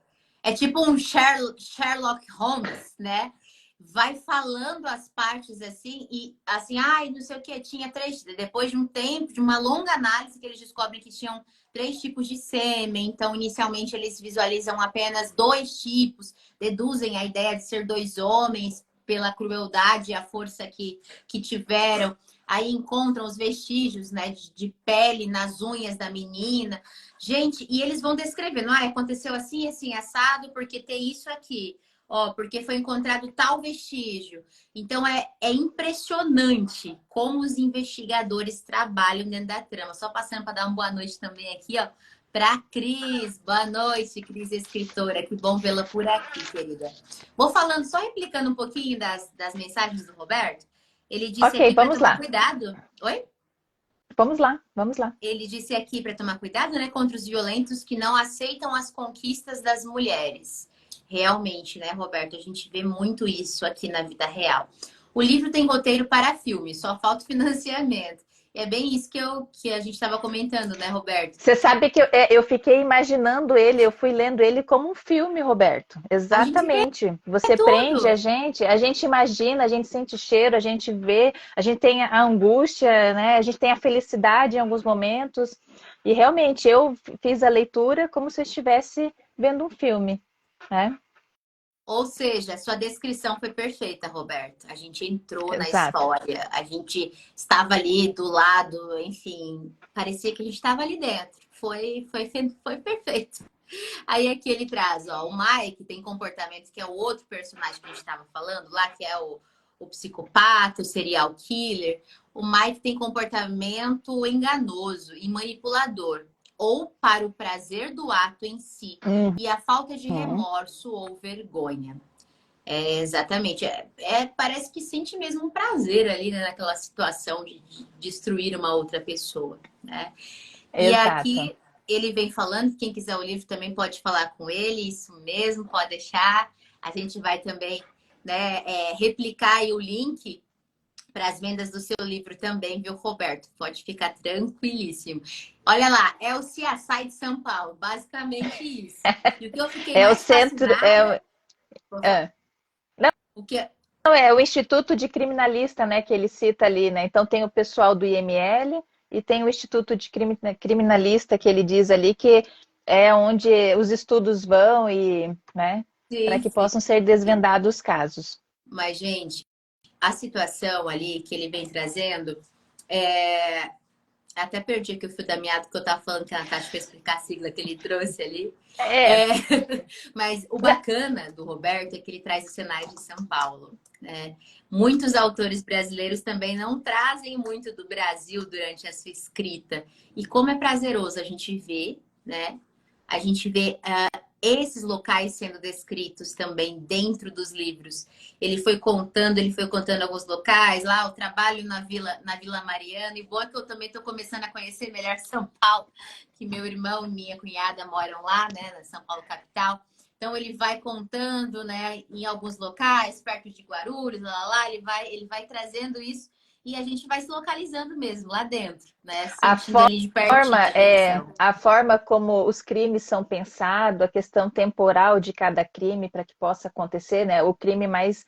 Speaker 1: é tipo um Sherlock Holmes, né? vai falando as partes assim, e assim, ai, não sei o que, tinha três. Depois de um tempo, de uma longa análise, que eles descobrem que tinham três tipos de sêmen. Então, inicialmente, eles visualizam apenas dois tipos, deduzem a ideia de ser dois homens pela crueldade e a força que tiveram. Aí encontram os vestígios, né, de pele nas unhas da menina. Gente, e eles vão descrevendo, ah, aconteceu assim, assim, assado, porque tem isso aqui. Ó, porque foi encontrado tal vestígio. Então é impressionante como os investigadores trabalham dentro da trama. Só passando para dar uma boa noite também aqui, ó, para Cris. Boa noite, Cris, escritora. Que bom vê-la por aqui, querida. Vou falando, só replicando um pouquinho das mensagens do Roberto. Ele disse
Speaker 2: Ok,
Speaker 1: aqui para
Speaker 2: vamos
Speaker 1: tomar
Speaker 2: lá.
Speaker 1: cuidado. Oi?
Speaker 2: Vamos lá, vamos lá.
Speaker 1: Ele disse aqui para tomar cuidado, né, contra os violentos que não aceitam as conquistas das mulheres. Realmente, né, Roberto? A gente vê muito isso aqui na vida real. O livro tem roteiro para filme, só falta financiamento. E é bem isso que a gente estava comentando, né, Roberto?
Speaker 2: Você sabe que eu fiquei imaginando ele, eu fui lendo ele como um filme, Roberto.
Speaker 1: A gente vê
Speaker 2: Exatamente. Você prende
Speaker 1: tudo.
Speaker 2: a gente imagina, a gente sente cheiro, a gente vê, a gente tem a angústia, né? A gente tem a felicidade em alguns momentos. E realmente eu fiz a leitura como se eu estivesse vendo um filme, né?
Speaker 1: Ou seja, sua descrição foi perfeita, Roberto. A gente entrou na
Speaker 2: Exato.
Speaker 1: história, a gente estava ali do lado, enfim, parecia que a gente estava ali dentro. Foi perfeito. Aí aqui ele traz, ó, o Mike tem comportamento que é o outro personagem que a gente estava falando lá, que é o psicopata, o serial killer. O Mike tem comportamento enganoso e manipulador, ou para o prazer do ato em si
Speaker 2: Uhum.
Speaker 1: e a falta de remorso ou vergonha. É, exatamente. Parece que sente mesmo um prazer ali, né, naquela situação de destruir uma outra pessoa, né? E
Speaker 2: Exato.
Speaker 1: aqui ele vem falando, quem quiser o livro também pode falar com ele, isso mesmo, pode deixar. A gente vai também, né, replicar aí o link para as vendas do seu livro também, viu, Roberto? Pode ficar tranquilíssimo. Olha lá, é o CSI de São Paulo, basicamente isso. E o que eu fiquei
Speaker 2: É o
Speaker 1: mais
Speaker 2: centro,
Speaker 1: fascinada,
Speaker 2: é,
Speaker 1: o que
Speaker 2: não, é o Instituto de Criminalista, né, que ele cita ali, né? Então tem o pessoal do IML e tem o Instituto de Criminalista que ele diz ali que é onde os estudos vão e, né, para
Speaker 1: sim,
Speaker 2: que
Speaker 1: sim.
Speaker 2: possam ser desvendados os casos.
Speaker 1: Mas, gente, a situação ali que ele vem trazendo é. Até perdi aqui o fio da meada que eu tava falando que a Natasha foi explicar a sigla que ele trouxe ali.
Speaker 2: É,
Speaker 1: É, mas o bacana do Roberto é que ele traz o cenário de São Paulo, né? Muitos autores brasileiros também não trazem muito do Brasil durante a sua escrita. E como é prazeroso a gente ver, né? A gente vê esses locais sendo descritos também dentro dos livros. Ele foi contando alguns locais, lá o trabalho na Vila Mariana, e boa que eu também estou começando a conhecer melhor São Paulo, que meu irmão e minha cunhada moram lá, né, na São Paulo capital. Então ele vai contando, né, em alguns locais, perto de Guarulhos, lá, ele vai trazendo isso e a gente vai se localizando mesmo lá dentro, né,
Speaker 2: a
Speaker 1: sentindo ali de pertinho a tensão.
Speaker 2: a forma como os crimes são pensados, a questão temporal de cada crime para que possa acontecer, né? O crime mais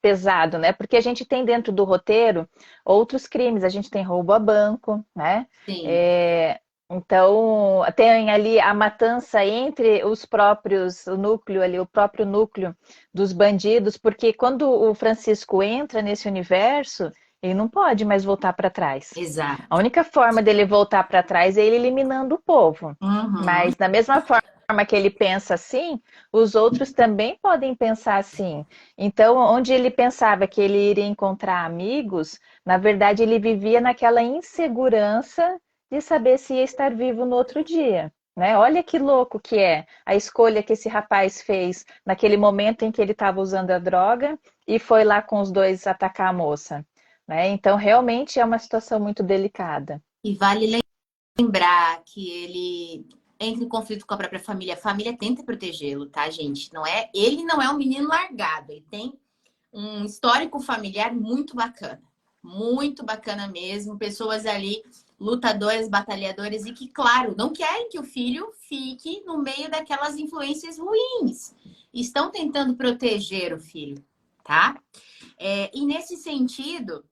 Speaker 2: pesado, né? Porque a gente tem dentro do roteiro outros crimes, a gente tem roubo a banco, né?
Speaker 1: Sim,
Speaker 2: É, então tem ali a matança entre os próprios, o núcleo ali, o próprio núcleo dos bandidos, porque quando o Francisco entra nesse universo ele não pode mais voltar para trás. A
Speaker 1: exato.
Speaker 2: única forma dele voltar para trás é ele eliminando o povo.
Speaker 1: Uhum.
Speaker 2: Mas da mesma forma que ele pensa assim, os outros também podem pensar assim. Então, onde ele pensava que ele iria encontrar amigos, na verdade ele vivia naquela insegurança de saber se ia estar vivo no outro dia. Né? Olha que louco que é a escolha que esse rapaz fez naquele momento em que ele estava usando a droga e foi lá com os dois atacar a moça. Né? Então, realmente é uma situação muito delicada.
Speaker 1: E vale lembrar que ele entra em conflito com a própria família. A família tenta protegê-lo, tá, gente? Ele não é um menino largado. Ele tem um histórico familiar muito bacana mesmo. Pessoas ali lutadores, batalhadores e que, claro, não querem que o filho fique no meio daquelas influências ruins. estão tentando proteger o filho, tá? E nesse sentido,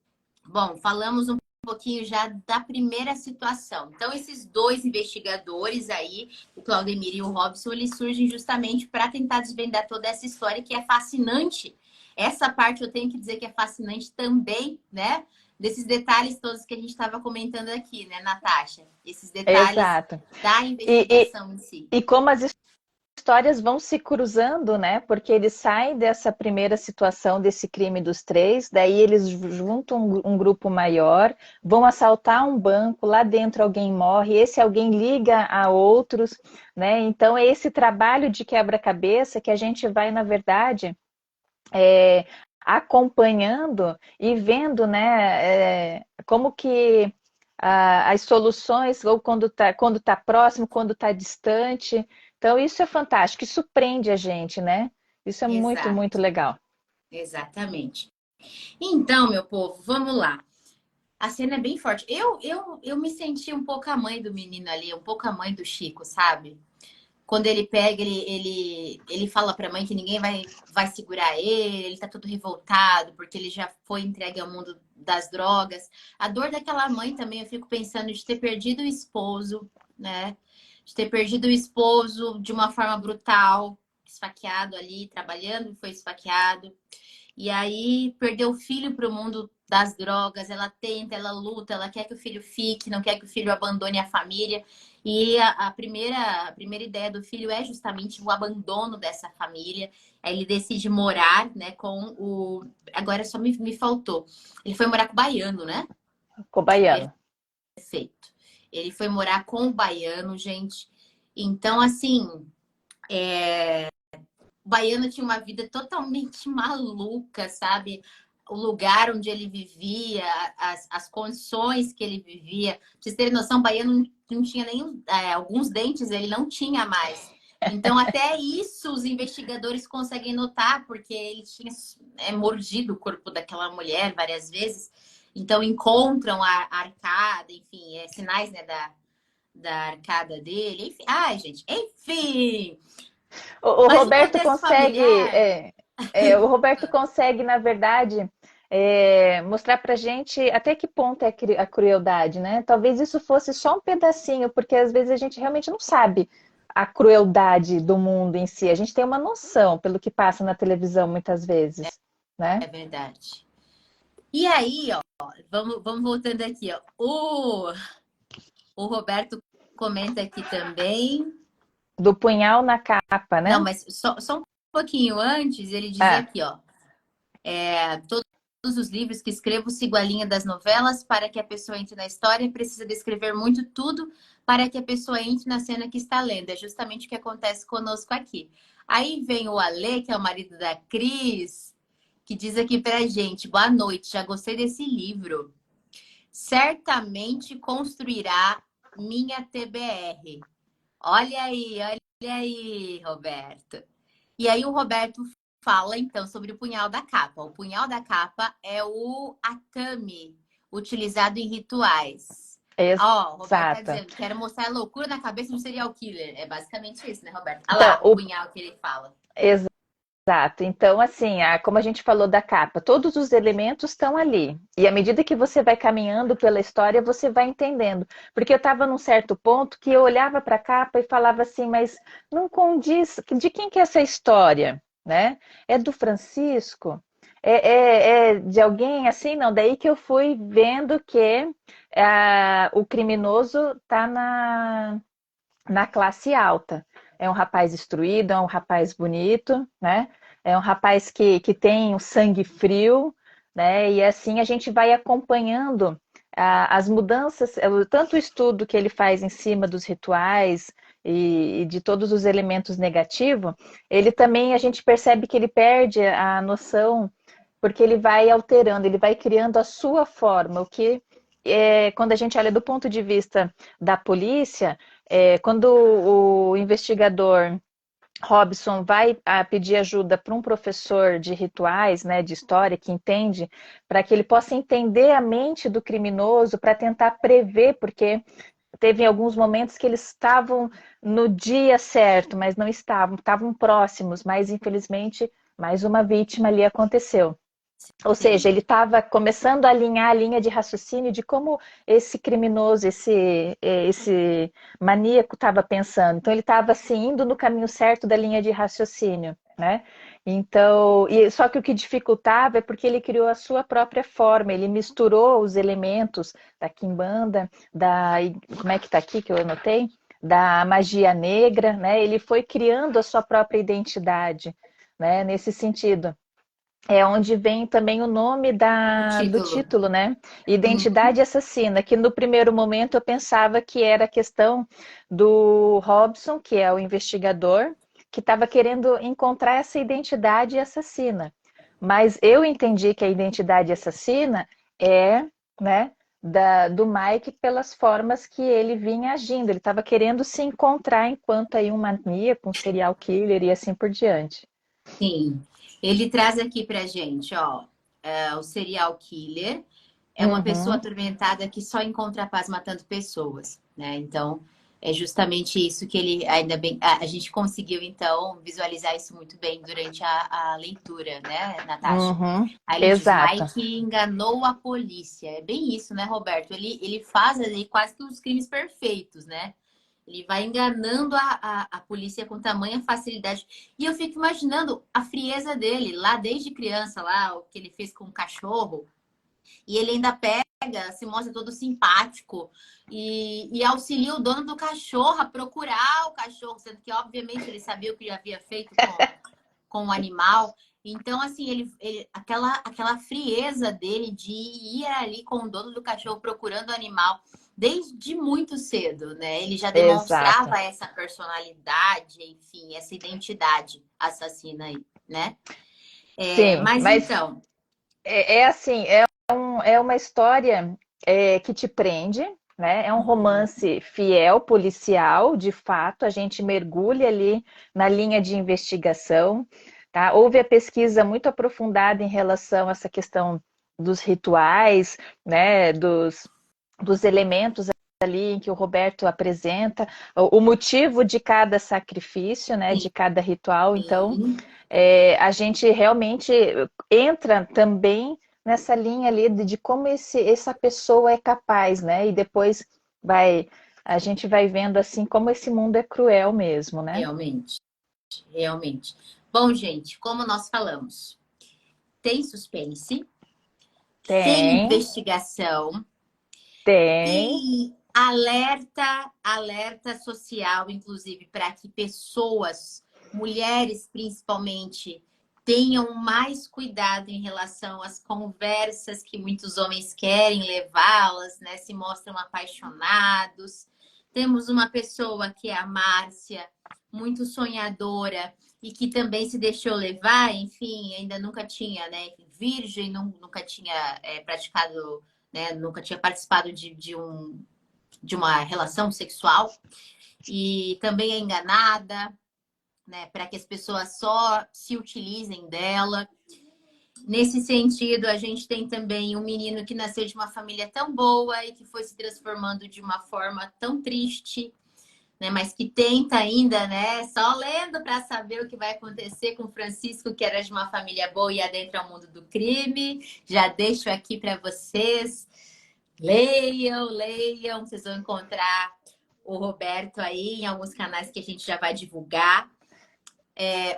Speaker 1: bom, falamos um pouquinho já da primeira situação. Então, esses dois investigadores aí, o Claudemir e o Robson, eles surgem justamente para tentar desvendar toda essa história que é fascinante. Essa parte eu tenho que dizer que é fascinante também, né? Desses detalhes todos que a gente estava comentando aqui, né, Natasha? Esses detalhes
Speaker 2: Exato.
Speaker 1: da
Speaker 2: E,
Speaker 1: investigação em si.
Speaker 2: e como as histórias vão se cruzando, né? Porque eles saem dessa primeira situação, desse crime dos três, daí eles juntam um grupo maior, vão assaltar um banco, lá dentro alguém morre, esse alguém liga a outros, né? Então é esse trabalho de quebra-cabeça que a gente vai, na verdade, é, acompanhando e vendo, né, como que as soluções, ou quando tá próximo, quando está distante. Então, isso é fantástico, isso prende a gente, né? Isso é muito, muito
Speaker 1: Exato,
Speaker 2: legal.
Speaker 1: exatamente. Então, meu povo, vamos lá. A cena é bem forte. Eu me senti um pouco a mãe do menino ali, um pouco a mãe do Chico, sabe? Quando ele pega, ele fala pra mãe que ninguém vai segurar ele tá todo revoltado porque ele já foi entregue ao mundo das drogas. A dor daquela mãe também, eu fico pensando de ter perdido o esposo, né? De ter perdido o esposo de uma forma brutal, esfaqueado ali, trabalhando, foi esfaqueado. E aí perdeu o filho para o mundo das drogas. Ela tenta, ela luta, ela quer que o filho fique, não quer que o filho abandone a família. E a primeira ideia do filho é justamente o abandono dessa família. Aí ele decide morar, né, com o. Agora só me faltou. Ele foi morar com o baiano, né?
Speaker 2: Cobaiano.
Speaker 1: Perfeito. Ele foi morar com o baiano, gente. Então, assim, o baiano tinha uma vida totalmente maluca, sabe? O lugar onde ele vivia, as condições que ele vivia. Pra vocês terem noção, o baiano não tinha nem alguns dentes, ele não tinha mais. Então, até isso os investigadores conseguem notar, porque ele tinha mordido o corpo daquela mulher várias vezes. Então, encontram a arcada, enfim, sinais, né, da arcada dele. Enfim, ai, gente, enfim.
Speaker 2: O
Speaker 1: Mas o
Speaker 2: Roberto
Speaker 1: contexto
Speaker 2: consegue,
Speaker 1: familiar.
Speaker 2: o Roberto consegue, na verdade, mostrar pra gente até que ponto é a crueldade, né? Talvez isso fosse só um pedacinho, porque às vezes a gente realmente não sabe a crueldade do mundo em si. A gente tem uma noção pelo que passa na televisão muitas vezes, né?
Speaker 1: É verdade. E aí, ó, vamos voltando aqui, ó. O Roberto comenta aqui também.
Speaker 2: Do punhal na capa,
Speaker 1: Não,
Speaker 2: né?
Speaker 1: mas só um pouquinho antes, ele diz
Speaker 2: Ah,
Speaker 1: aqui, ó. Todos os livros que escrevo sigo a linha das novelas. Para que a pessoa entre na história, precisa descrever muito tudo para que a pessoa entre na cena que está lendo. É justamente o que acontece conosco aqui. Aí vem o Ale, que é o marido da Cris, que diz aqui pra gente: boa noite, já gostei desse livro. Certamente construirá minha TBR. Olha aí, Roberto. E aí o Roberto fala então sobre o punhal da capa. O punhal da capa é o atame utilizado em rituais. Ó, o Roberto tá
Speaker 2: exato.
Speaker 1: dizendo, quero mostrar a loucura na cabeça de um serial killer. É basicamente isso, né, Roberto? Olha
Speaker 2: Então,
Speaker 1: lá, o punhal que ele fala.
Speaker 2: exato. Então, assim, como a gente falou da capa, todos os elementos estão ali. E à medida que você vai caminhando pela história, você vai entendendo. Porque eu estava num certo ponto que eu olhava para a capa e falava assim, mas não condiz. De quem que é essa história? Né? É do Francisco? É de alguém assim? Não, daí que eu fui vendo que o criminoso está na classe alta. É um rapaz instruído, é um rapaz bonito, né? É um rapaz que tem o sangue frio, né? E assim a gente vai acompanhando as mudanças, tanto o estudo que ele faz em cima dos rituais e de todos os elementos negativos, ele também, a gente percebe que ele perde a noção, porque ele vai alterando, ele vai criando a sua forma, o que quando a gente olha do ponto de vista da polícia, quando o investigador Robson vai pedir ajuda para um professor de rituais, né, de história, que entende, para que ele possa entender a mente do criminoso, para tentar prever, porque teve alguns momentos que eles estavam no dia certo, mas não estavam próximos, mas infelizmente mais uma vítima ali aconteceu. Ou seja,
Speaker 1: Sim.
Speaker 2: ele estava começando a alinhar a linha de raciocínio de como esse criminoso, esse maníaco estava pensando. Então, ele estava assim, indo no caminho certo da linha de raciocínio, né? Então, só que o que dificultava é porque ele criou a sua própria forma, ele misturou os elementos da quimbanda, como é que está aqui que eu anotei? Da magia negra, né? Ele foi criando a sua própria identidade, né? Nesse sentido. É onde vem também o nome
Speaker 1: O
Speaker 2: do
Speaker 1: título.
Speaker 2: título, né? Identidade
Speaker 1: Uhum.
Speaker 2: Assassina, que no primeiro momento eu pensava que era a questão do Robson, que é o investigador, que estava querendo encontrar essa identidade assassina. Mas eu entendi que a identidade assassina é, né, do Mike pelas formas que ele vinha agindo. Ele estava querendo se encontrar enquanto aí um maníaco, um serial killer e assim por diante.
Speaker 1: Sim. Ele traz aqui pra gente, ó, o serial killer é uma pessoa
Speaker 2: Uhum.
Speaker 1: atormentada que só encontra paz matando pessoas, né? Então, é justamente isso que ele, ainda bem, a gente conseguiu, então, visualizar isso muito bem durante a leitura, né, Natasha?
Speaker 2: Uhum,
Speaker 1: Aí ele diz,
Speaker 2: exato.
Speaker 1: Mike enganou a polícia. É bem isso, né, Roberto? Ele faz ali quase que os crimes perfeitos, né? Ele vai enganando a polícia com tamanha facilidade. E eu fico imaginando a frieza dele, lá desde criança, lá, o que ele fez com o cachorro. E ele ainda pega, se mostra todo simpático e auxilia o dono do cachorro a procurar o cachorro, sendo que, obviamente, ele sabia o que ele havia feito com o animal. Então, assim, aquela frieza dele de ir ali com o dono do cachorro procurando o animal desde muito cedo, né? Ele já
Speaker 2: Exato.
Speaker 1: demonstrava essa personalidade, enfim, essa identidade assassina aí, né?
Speaker 2: Sim,
Speaker 1: Mas
Speaker 2: mas
Speaker 1: então,
Speaker 2: é assim, é uma história que te prende, né? É um
Speaker 1: uhum,
Speaker 2: romance fiel, policial, de fato. A gente mergulha ali na linha de investigação, tá? Houve a pesquisa muito aprofundada em relação a essa questão dos rituais, né? Dos elementos ali em que o Roberto apresenta o motivo de cada sacrifício, né, de cada ritual. Então,
Speaker 1: sim.
Speaker 2: a gente realmente entra também nessa linha ali de como essa pessoa é capaz, né? E depois a gente vai vendo assim como esse mundo é cruel mesmo, né?
Speaker 1: Realmente, realmente. Bom, gente, como nós falamos, tem suspense, tem
Speaker 2: Tem,
Speaker 1: investigação,
Speaker 2: tem.
Speaker 1: tem alerta social, inclusive, para que pessoas, mulheres principalmente, tenham mais cuidado em relação às conversas que muitos homens querem levá-las, né? Se mostram apaixonados. Temos uma pessoa que é a Márcia, muito sonhadora e que também se deixou levar, enfim, ainda nunca tinha, né? Virgem, nunca tinha praticado, né? Nunca tinha participado de uma relação sexual e também é enganada, né? Para que as pessoas só se utilizem dela. Nesse sentido, a gente tem também um menino que nasceu de uma família tão boa e que foi se transformando de uma forma tão triste, né? Mas que tenta ainda, né? Só lendo para saber o que vai acontecer com o Francisco, que era de uma família boa e adentra o mundo do crime. Já deixo aqui para vocês. Leiam, leiam, vocês vão encontrar o Roberto aí em alguns canais que a gente já vai divulgar.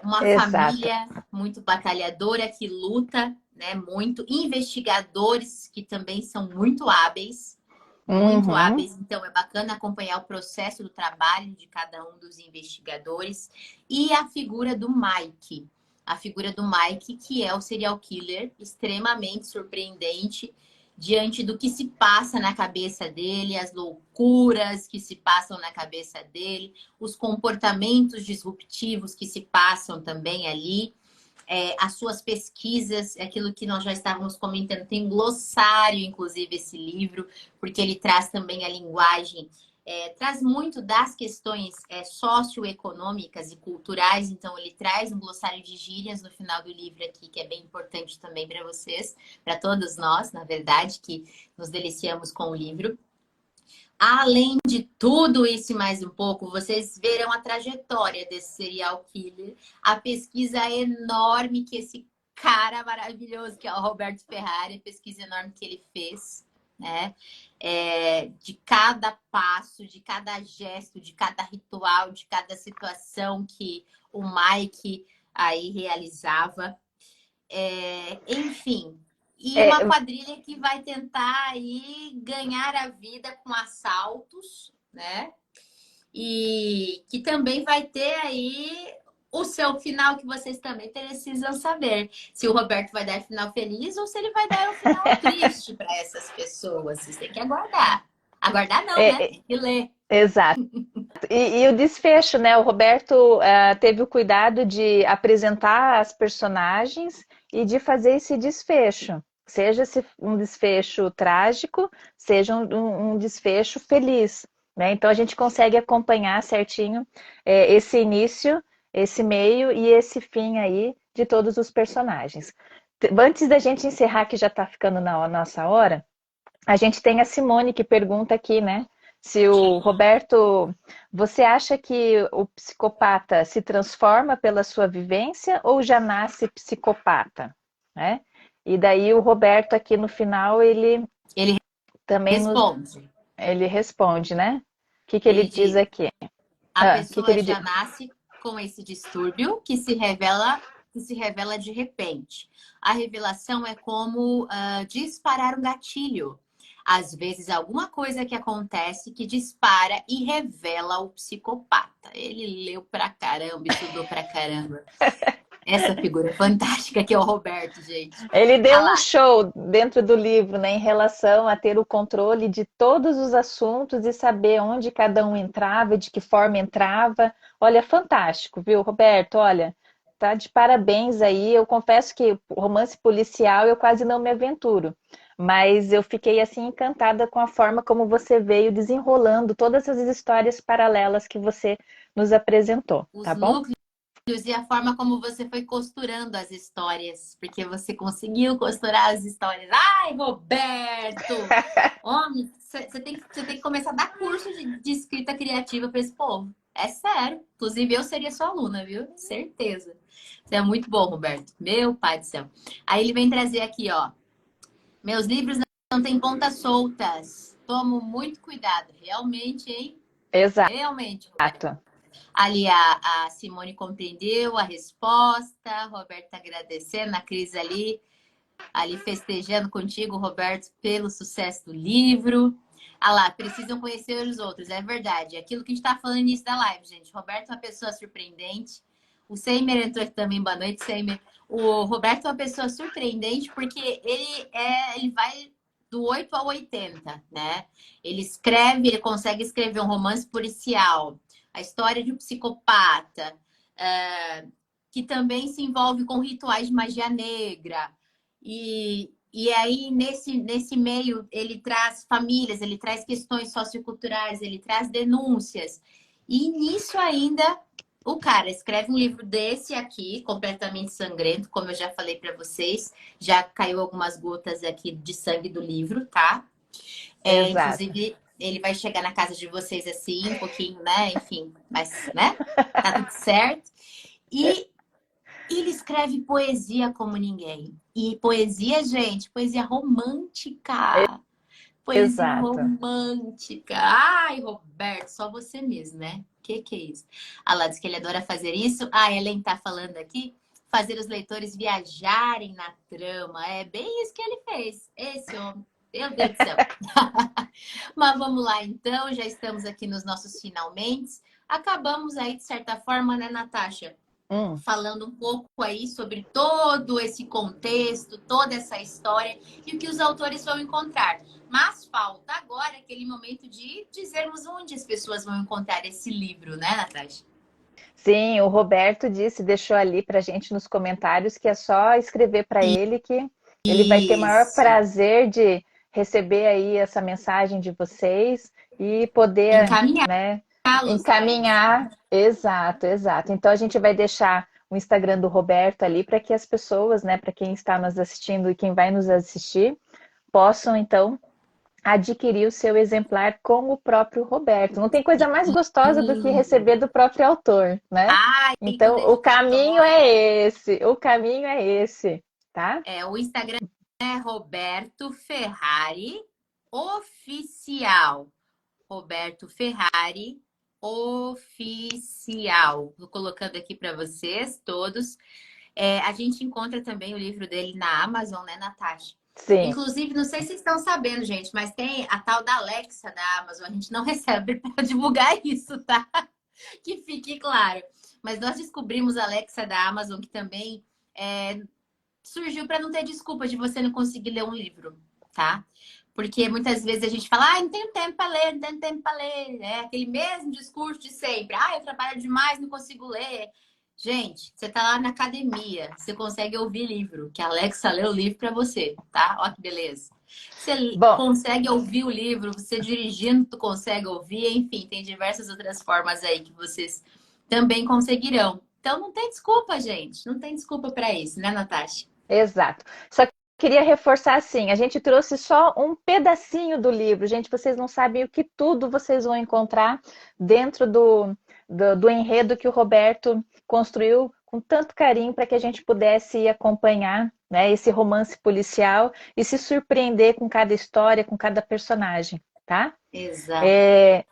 Speaker 1: Uma
Speaker 2: Exato.
Speaker 1: família muito batalhadora que luta, né? Muito. Investigadores que também são muito hábeis, muito
Speaker 2: Uhum.
Speaker 1: hábeis. Então é bacana acompanhar o processo do trabalho de cada um dos investigadores e a figura do Mike. A figura do Mike, que é o serial killer extremamente surpreendente diante do que se passa na cabeça dele, as loucuras que se passam na cabeça dele, os comportamentos disruptivos que se passam também ali, as suas pesquisas, aquilo que nós já estávamos comentando, tem um glossário, inclusive, esse livro, porque ele traz também a linguagem, traz muito das questões socioeconômicas e culturais, então ele traz um glossário de gírias no final do livro aqui, que é bem importante também para vocês, para todos nós, na verdade, que nos deliciamos com o livro. Além de tudo isso e mais um pouco, vocês verão a trajetória desse serial killer, a pesquisa enorme que esse cara maravilhoso, que é o Roberto Ferrari, a pesquisa enorme que ele fez, né? De cada passo, de cada gesto, de cada ritual, de cada situação que o Mike aí realizava. Enfim, e uma
Speaker 2: É,
Speaker 1: quadrilha que vai tentar aí ganhar a vida com assaltos, né? E que também vai ter aí o seu final que vocês também precisam saber. Se o Roberto vai dar final feliz ou se ele vai dar um final triste para essas pessoas. Vocês têm que aguardar. Aguardar não, né?
Speaker 2: é,
Speaker 1: Tem que ler.
Speaker 2: exato. E o desfecho, né? O Roberto teve o cuidado de apresentar as personagens e de fazer esse desfecho. Seja um desfecho trágico, seja um desfecho feliz, né? Então a gente consegue acompanhar certinho esse início, esse meio e esse fim aí de todos os personagens. Antes da gente encerrar, que já está ficando na nossa hora, a gente tem a Simone que pergunta aqui, né? Se o Roberto, você acha que o psicopata se transforma pela sua vivência ou já nasce psicopata, né? E daí o Roberto aqui no final ele
Speaker 1: Ele
Speaker 2: também
Speaker 1: responde.
Speaker 2: ele responde, né? O que ele
Speaker 1: Ele
Speaker 2: diz
Speaker 1: diz:
Speaker 2: aqui?
Speaker 1: a
Speaker 2: O que
Speaker 1: pessoa
Speaker 2: ele diz?
Speaker 1: já nasce com esse distúrbio que se revela de repente. A revelação é como disparar um gatilho. Às vezes, alguma coisa que acontece que dispara e revela o psicopata. Ele leu pra caramba, estudou pra caramba. Essa figura fantástica que é o Roberto, gente.
Speaker 2: Ele
Speaker 1: Ah
Speaker 2: deu um
Speaker 1: lá,
Speaker 2: show dentro do livro, né, em relação a ter o controle de todos os assuntos e saber onde cada um entrava, de que forma entrava. Olha, fantástico, viu, Roberto? Olha, tá de parabéns aí. Eu confesso que romance policial eu quase não me aventuro, mas eu fiquei assim encantada com a forma como você veio desenrolando todas essas histórias paralelas que você nos apresentou, tá
Speaker 1: os
Speaker 2: bom?
Speaker 1: núcleos e a forma como você foi costurando as histórias, porque você conseguiu costurar as histórias. Ai, Roberto! Homem, você tem que começar a dar curso de escrita criativa para esse povo. É sério. Inclusive, eu seria sua aluna, viu? Certeza. Você é muito bom, Roberto. Meu pai do céu. Aí ele vem trazer aqui, ó. Meus livros não têm pontas soltas. Tomo muito cuidado. Realmente, hein?
Speaker 2: Exato.
Speaker 1: Realmente, Roberto. Ali a Simone compreendeu a resposta, a Roberto agradecendo, a Cris ali festejando contigo, Roberto, pelo sucesso do livro. Ah lá, precisam conhecer os outros, é verdade. Aquilo que a gente está falando no início da live, gente. Roberto é uma pessoa surpreendente. O Seimer entrou aqui também, boa noite, Seimer. O Roberto é uma pessoa surpreendente porque ele vai do 8 ao 80, né? Ele consegue escrever um romance policial, a história de um psicopata, que também se envolve com rituais de magia negra. E aí, nesse meio, ele traz famílias, ele traz questões socioculturais, ele traz denúncias. E nisso ainda, o cara escreve um livro desse aqui, completamente sangrento, como eu já falei para vocês. Já caiu algumas gotas aqui de sangue do livro, tá?
Speaker 2: Exato.
Speaker 1: Inclusive, ele vai chegar na casa de vocês assim, um pouquinho, né? Enfim, mas, né? Tá tudo certo. E ele escreve poesia como ninguém. E poesia, gente, poesia romântica. Poesia
Speaker 2: Exato.
Speaker 1: romântica. Ai, Roberto, só você mesmo, né? Que é isso? A lá diz que ele adora fazer isso. A Ellen tá falando aqui. Fazer os leitores viajarem na trama. É bem isso que ele fez. Esse homem. Meu Deus do céu. Mas vamos lá, então. Já estamos aqui nos nossos finalmente. Acabamos aí, de certa forma, né, Natasha?
Speaker 2: Hum.
Speaker 1: Falando um pouco aí sobre todo esse contexto, toda essa história e o que os autores vão encontrar. Mas falta agora aquele momento de dizermos onde as pessoas vão encontrar esse livro, né, Natasha?
Speaker 2: Sim, o Roberto disse, deixou ali para a gente nos comentários que é só escrever para ele que ele vai ter o maior
Speaker 1: Isso.
Speaker 2: prazer de receber aí essa mensagem de vocês e poder, né,
Speaker 1: Encaminhá-los para isso.
Speaker 2: encaminhar. Exato, exato. Então a gente vai deixar o Instagram do Roberto ali para que as pessoas, né, para quem está nos assistindo e quem vai nos assistir, possam então adquirir o seu exemplar com o próprio Roberto. Não tem coisa mais gostosa do que
Speaker 1: Sim.
Speaker 2: receber do próprio autor, né?
Speaker 1: Ah, e
Speaker 2: Então,
Speaker 1: quando ele
Speaker 2: o caminho
Speaker 1: constrói,
Speaker 2: é esse, o caminho é esse, tá?
Speaker 1: o Instagram é Roberto Ferrari Oficial. Roberto Ferrari Oficial. Vou colocando aqui para vocês todos. A gente encontra também o livro dele na Amazon, né, Natasha?
Speaker 2: Sim.
Speaker 1: Inclusive, não sei se vocês estão sabendo, gente, mas tem a tal da Alexa da Amazon. A gente não recebe para divulgar isso, tá? Que fique claro. Mas nós descobrimos a Alexa da Amazon, que também surgiu para não ter desculpa de você não conseguir ler um livro, tá? Porque muitas vezes a gente fala, não tenho tempo para ler, não tenho tempo para ler, né? Aquele mesmo discurso de sempre, eu trabalho demais, não consigo ler. Gente, você tá lá na academia, você consegue ouvir livro, que a Alexa lê o livro para você, tá? Ó que beleza. Você
Speaker 2: Bom,
Speaker 1: consegue ouvir o livro, você dirigindo, tu consegue ouvir, enfim, tem diversas outras formas aí que vocês também conseguirão. Então não tem desculpa, gente, não tem desculpa para isso, né, Natasha?
Speaker 2: exato. Só queria reforçar assim, a gente trouxe só um pedacinho do livro. Gente, vocês não sabem o que tudo vocês vão encontrar dentro do enredo que o Roberto construiu com tanto carinho para que a gente pudesse acompanhar, né, esse romance policial e se surpreender com cada história, com cada personagem, tá?
Speaker 1: Exato.
Speaker 2: É,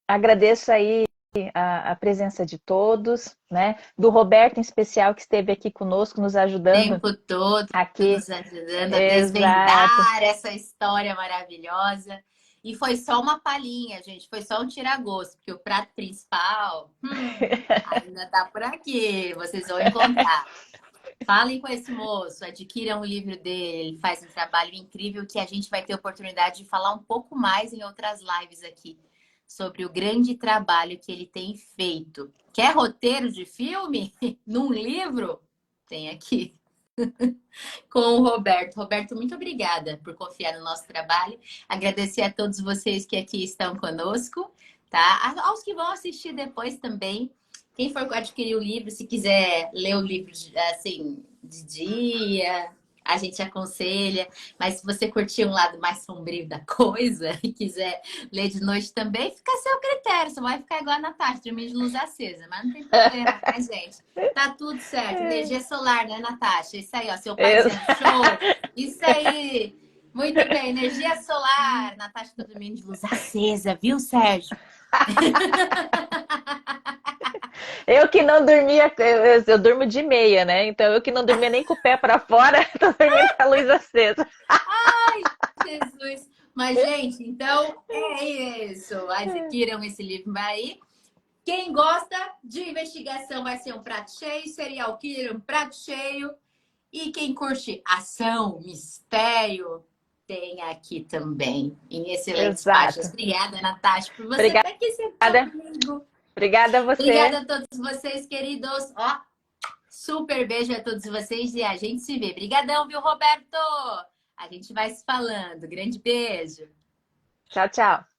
Speaker 2: agradeço aí a presença de todos, né? Do Roberto em especial que esteve aqui conosco, nos ajudando
Speaker 1: Tempo todo
Speaker 2: aqui.
Speaker 1: nos ajudando a
Speaker 2: Exato.
Speaker 1: desvendar essa história maravilhosa. E foi só uma palhinha, gente. Foi só um tira-gosto, porque o prato principal ainda tá por aqui. Vocês vão encontrar. Falem com esse moço, adquiram o livro dele. Ele faz um trabalho incrível que a gente vai ter oportunidade de falar um pouco mais em outras lives aqui sobre o grande trabalho que ele tem feito. Quer roteiro de filme num livro? Tem aqui com o Roberto. Roberto, muito obrigada por confiar no nosso trabalho. Agradecer a todos vocês que aqui estão conosco, tá? Aos que vão assistir depois também. Quem for adquirir o livro, se quiser ler o livro assim de dia, a gente aconselha. Mas se você curtir um lado mais sombrio da coisa e quiser ler de noite também, fica a seu critério. Você vai ficar igual a Natasha, dormir de luz acesa, mas não tem problema, né, gente? Tá tudo certo. Energia solar, né, Natasha? Isso aí, ó. Seu pai dizendo show. Isso aí. Muito bem, energia solar. Natasha tá dormindo de luz acesa, viu, Sérgio?
Speaker 2: Eu que não dormia, eu durmo de meia, né? Então eu que não dormia nem com o pé para fora, tô dormindo com a luz acesa.
Speaker 1: Jesus. Mas, gente, então é isso. Adquiram esse livro aí. Quem gosta de investigação vai ser um prato cheio, serial killer, um prato cheio. E quem curte ação, mistério, tem aqui também, em excelentes faixas.
Speaker 2: Exato.
Speaker 1: Obrigada, Natasha, por você
Speaker 2: Obrigada.
Speaker 1: estar aqui sempre comigo.
Speaker 2: Obrigada a você.
Speaker 1: Obrigada a todos vocês, queridos. Ó, super beijo a todos vocês e a gente se vê. Obrigadão, viu, Roberto? A gente vai se falando. Grande beijo.
Speaker 2: Tchau, tchau.